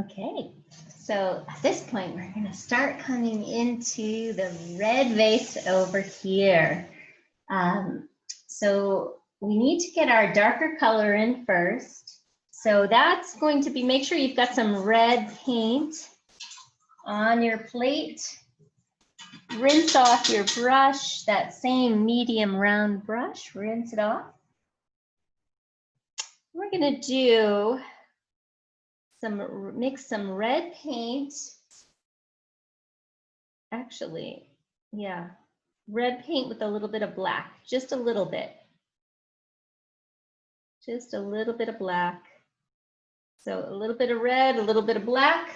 Okay, so at this point, we're going to start coming into the red vase over here. So we need to get our darker color in first. So that's going to be, make sure you've got some red paint on your plate. Rinse off your brush, that same medium round brush, rinse it off. We're going to do mix some red paint. Actually, yeah, red paint with a little bit of black, just a little bit. Just a little bit of black. So a little bit of red, a little bit of black.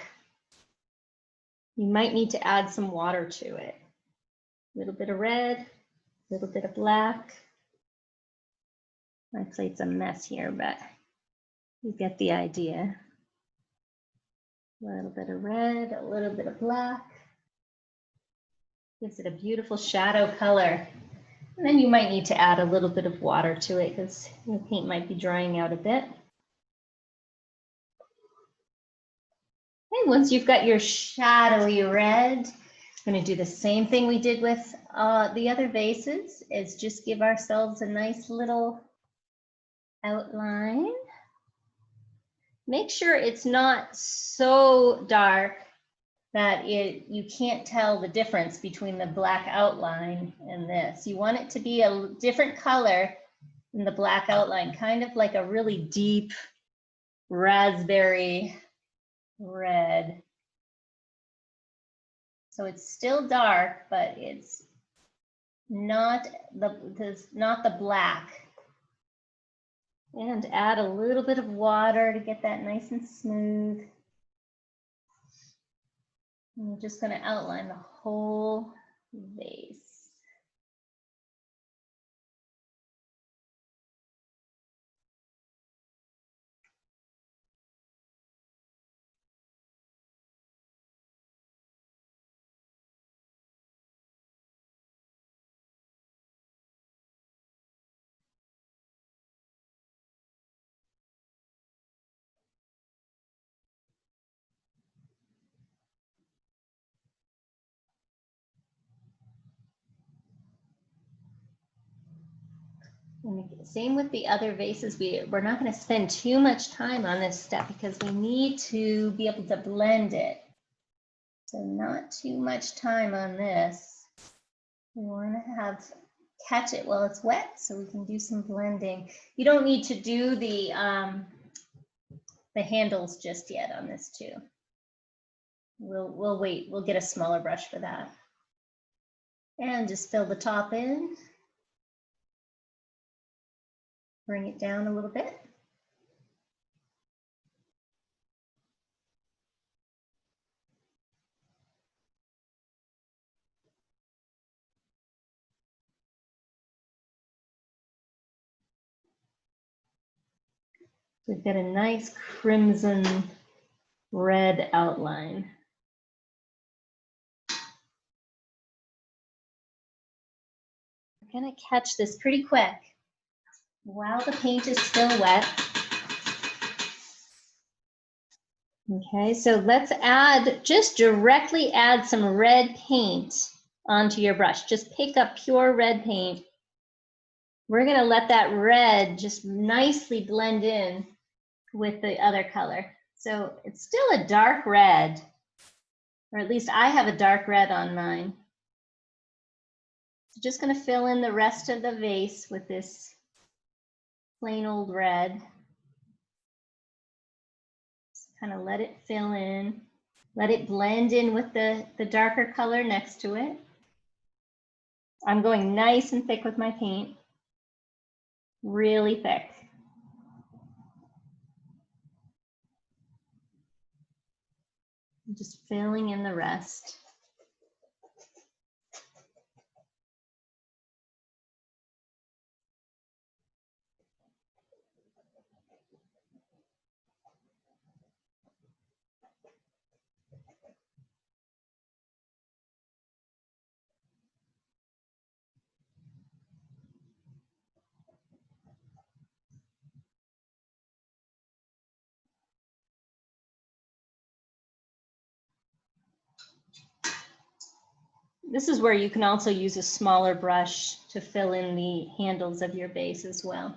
You might need to add some water to it. A little bit of red, a little bit of black. My plate's a mess here, but you get the idea. A little bit of red, a little bit of black. Gives it a beautiful shadow color. And then you might need to add a little bit of water to it because your paint might be drying out a bit. Okay, once you've got your shadowy red, I'm going to do the same thing we did with the other vases, is just give ourselves a nice little outline. Make sure it's not so dark that you can't tell the difference between the black outline and this. You want it to be a different color than the black outline, kind of like a really deep raspberry red. So it's still dark, but it's not the black. And add a little bit of water to get that nice and smooth. And we're just going to outline the whole vase. And same with the other vases. We're not going to spend too much time on this step because we need to be able to blend it. So not too much time on this. We want to catch it while it's wet so we can do some blending. You don't need to do the handles just yet on this too. We'll wait. We'll get a smaller brush for that. And just fill the top in. Bring it down a little bit. We've got a nice crimson red outline. We're gonna catch this pretty quick while the paint is still wet. Okay, so let's just directly add some red paint onto your brush. Just pick up pure red paint. We're gonna let that red just nicely blend in with the other color. So it's still a dark red, or at least I have a dark red on mine. So just gonna fill in the rest of the vase with this plain old red. Kind of let it fill in, let it blend in with the darker color next to it. I'm going nice and thick with my paint, really thick. I'm just filling in the rest. This is where you can also use a smaller brush to fill in the handles of your base as well.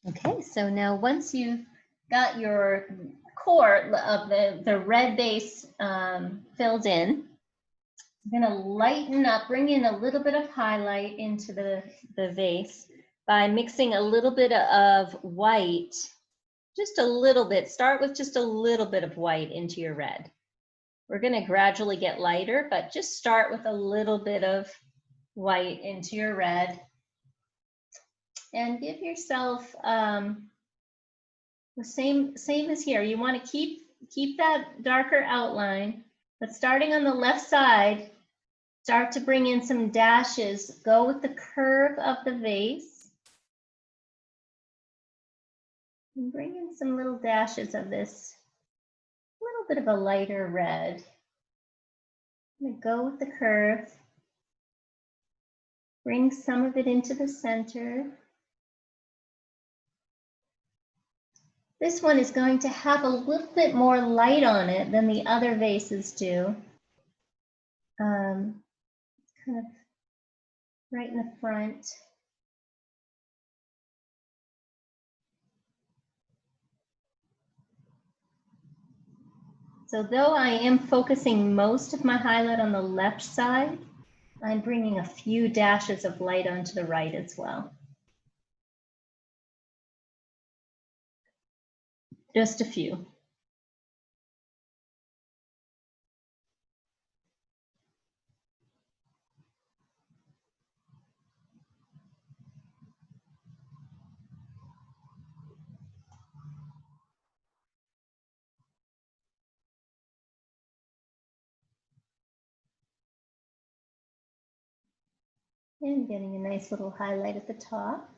Okay, so now once you've got your core of the red base filled in, I'm gonna lighten up, bring in a little bit of highlight into the vase by mixing a little bit of white, just a little bit. Start with just a little bit of white into your red. We're gonna gradually get lighter, but just start with a little bit of white into your red. And give yourself the same as here. You want to keep that darker outline, but starting on the left side, start to bring in some dashes. Go with the curve of the vase. And bring in some little dashes of this little bit of a lighter red. I'm going to go with the curve. Bring some of it into the center. This one is going to have a little bit more light on it than the other vases do. Kind of right in the front. So though I am focusing most of my highlight on the left side, I'm bringing a few dashes of light onto the right as well. Just a few. And getting a nice little highlight at the top.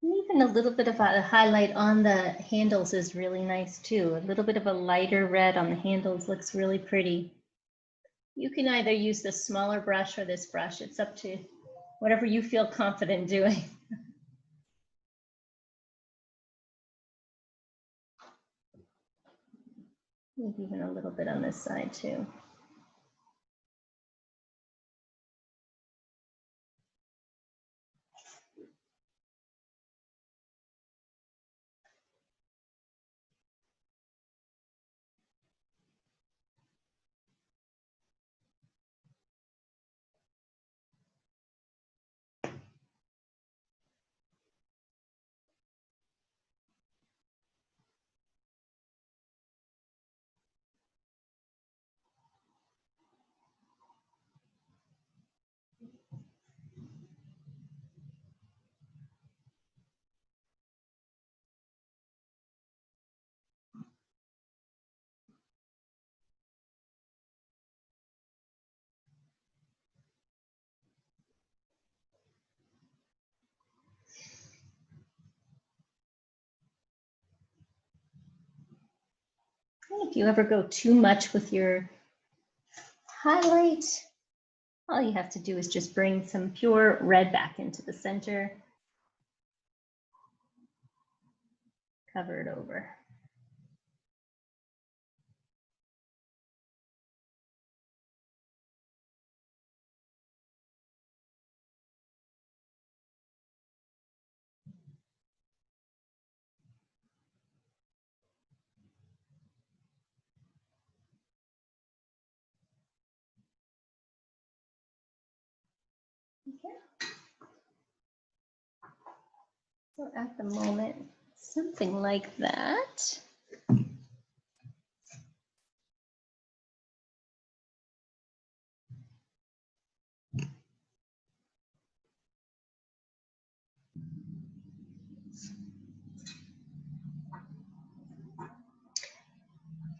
And even a little bit of a highlight on the handles is really nice too. A little bit of a lighter red on the handles looks really pretty. You can either use the smaller brush or this brush. It's up to whatever you feel confident doing. Maybe even a little bit on this side too. If you ever go too much with your highlight, all you have to do is just bring some pure red back into the center. Cover it over. Okay. So at the moment, something like that.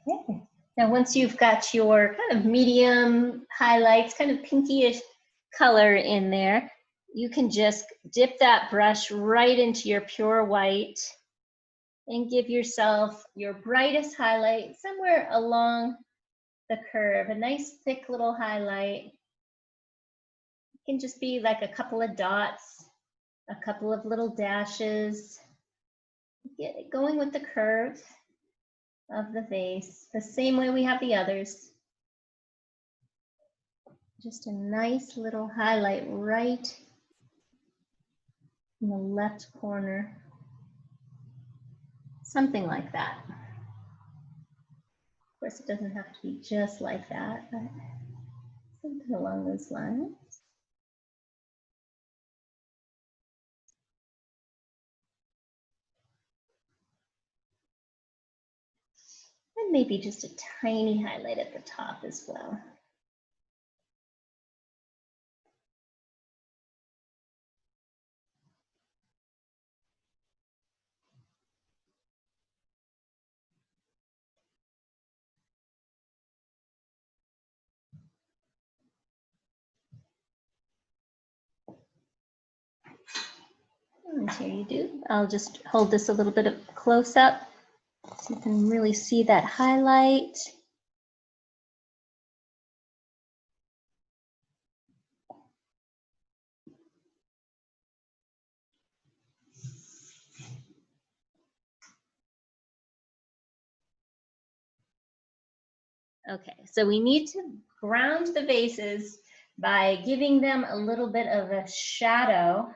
Okay. Now, once you've got your kind of medium highlights, kind of pinkyish color in there, you can just dip that brush right into your pure white and give yourself your brightest highlight somewhere along the curve, a nice thick little highlight. It can just be like a couple of dots, a couple of little dashes. Get it going with the curve of the vase, the same way we have the others. Just a nice little highlight right in the left corner. Something like that. Of course, it doesn't have to be just like that, but something along those lines. And maybe just a tiny highlight at the top as well. And here you do. I'll just hold this a little bit of close up so you can really see that highlight. Okay, so we need to ground the vases by giving them a little bit of a shadow,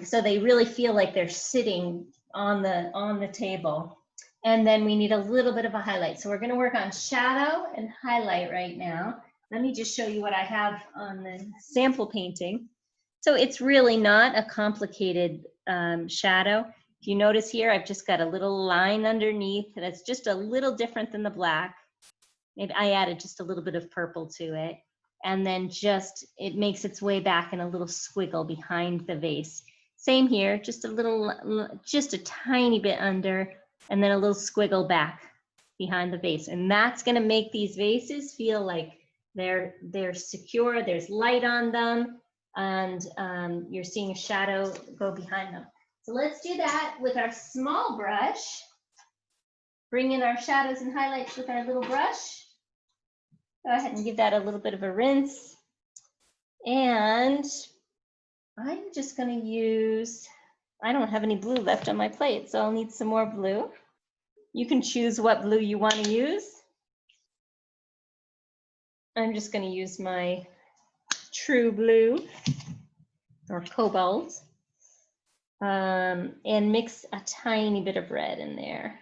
so they really feel like they're sitting on the table. And then we need a little bit of a highlight. So we're going to work on shadow and highlight right now. Let me just show you what I have on the sample painting. So it's really not a complicated shadow. If you notice here, I've just got a little line underneath that's just a little different than the black. Maybe I added just a little bit of purple to it. And then just, it makes its way back in a little squiggle behind the vase. Same here, just a little, just a tiny bit under, and then a little squiggle back behind the vase. And that's gonna make these vases feel like they're secure, there's light on them, and you're seeing a shadow go behind them. So let's do that with our small brush. Bring in our shadows and highlights with our little brush. Go ahead and give that a little bit of a rinse. And I'm just going to use, I don't have any blue left on my plate, so I'll need some more blue. You can choose what blue you want to use. I'm just going to use my true blue or cobalt and mix a tiny bit of red in there.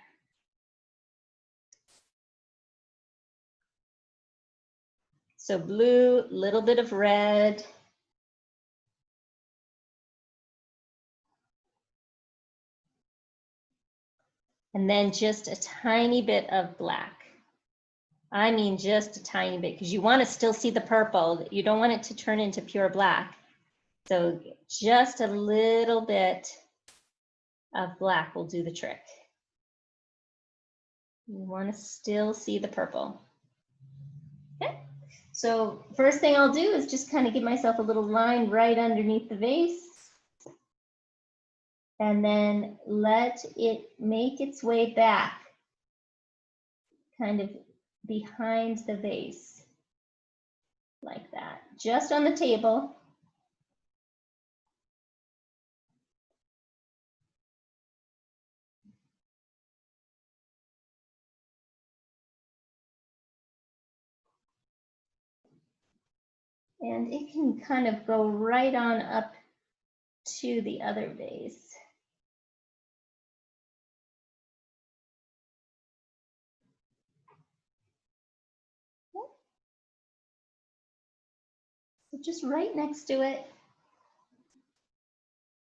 So blue, little bit of red. And then just a tiny bit of black. I mean, just a tiny bit, because you want to still see the purple. You don't want it to turn into pure black. So just a little bit of black will do the trick. You want to still see the purple. Okay. So first thing I'll do is just kind of give myself a little line right underneath the vase. And then let it make its way back, kind of behind the vase, like that, just on the table. And it can kind of go right on up to the other vase. So just right next to it,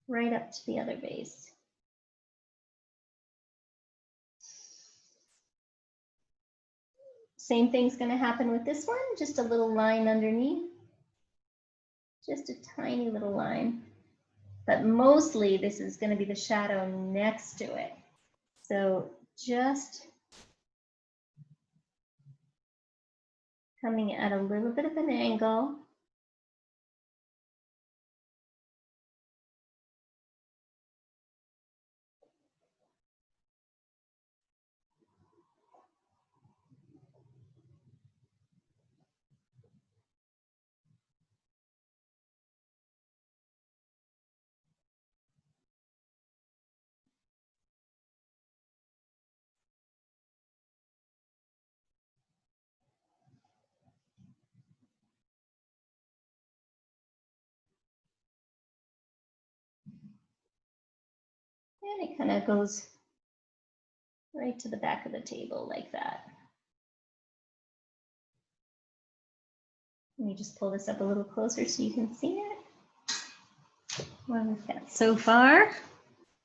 right up to the other vase. Same thing's going to happen with this one, just a little line underneath. Just a tiny little line. But mostly this is going to be the shadow next to it. So just coming at a little bit of an angle. And it kind of goes right to the back of the table like that. Let me just pull this up a little closer so you can see it. What we've got so far.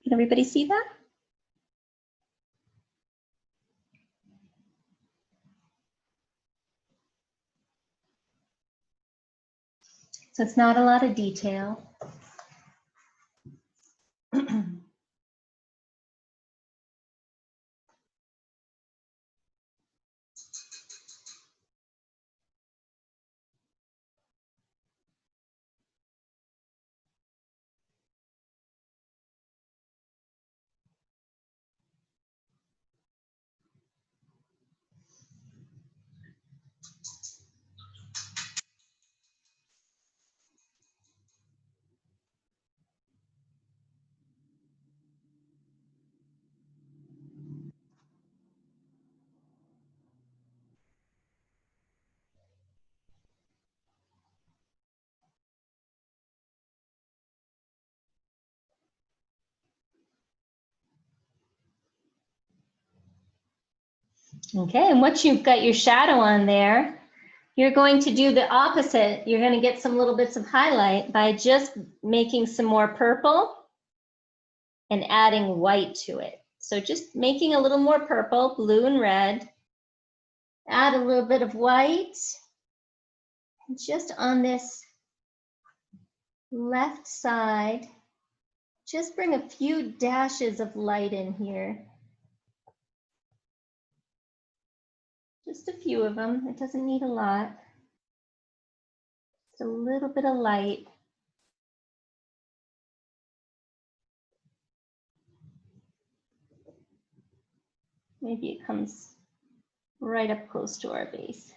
Can everybody see that? So it's not a lot of detail. Okay, and once you've got your shadow on there, you're going to do the opposite. You're going to get some little bits of highlight by just making some more purple and adding white to it. So just making a little more purple, blue and red, add a little bit of white, and just on this left side, just bring a few dashes of light in here. Just a few of them, it doesn't need a lot. Just a little bit of light. Maybe it comes right up close to our base.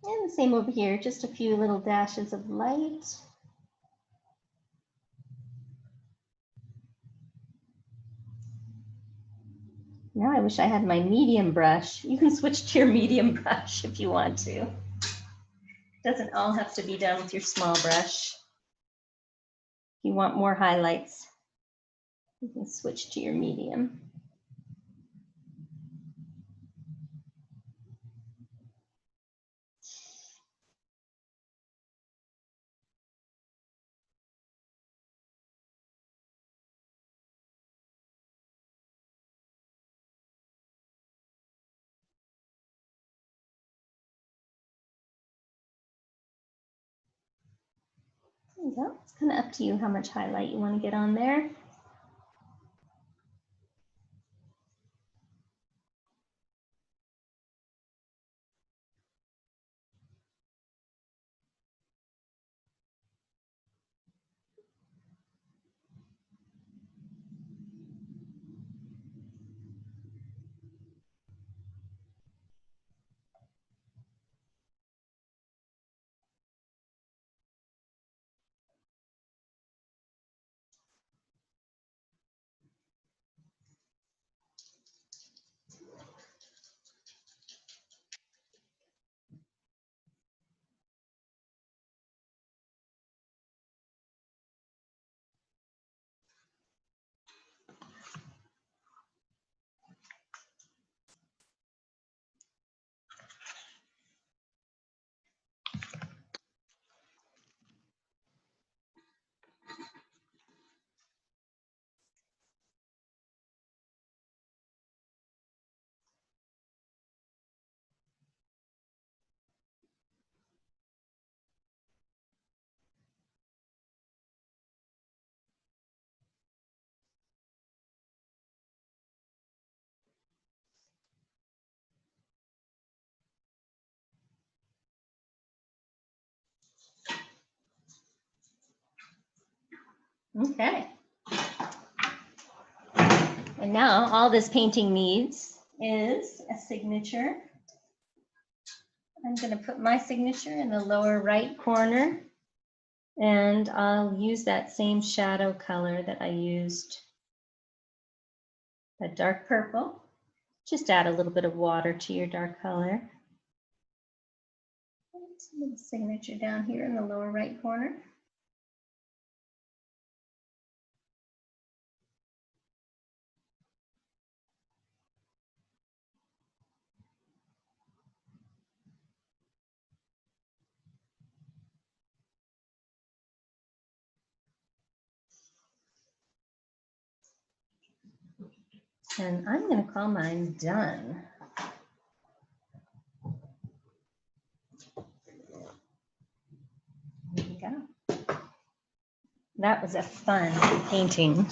And the same over here, just a few little dashes of light. Now I wish I had my medium brush. You can switch to your medium brush if you want to. It doesn't all have to be done with your small brush. If you want more highlights, you can switch to your medium. There you go. It's kind of up to you how much highlight you want to get on there. Okay. And now all this painting needs is a signature. I'm going to put my signature in the lower right corner, and I'll use that same shadow color that I used, that dark purple. Just add a little bit of water to your dark color. Little signature down here in the lower right corner. And I'm going to call mine done. There we go. That was a fun painting.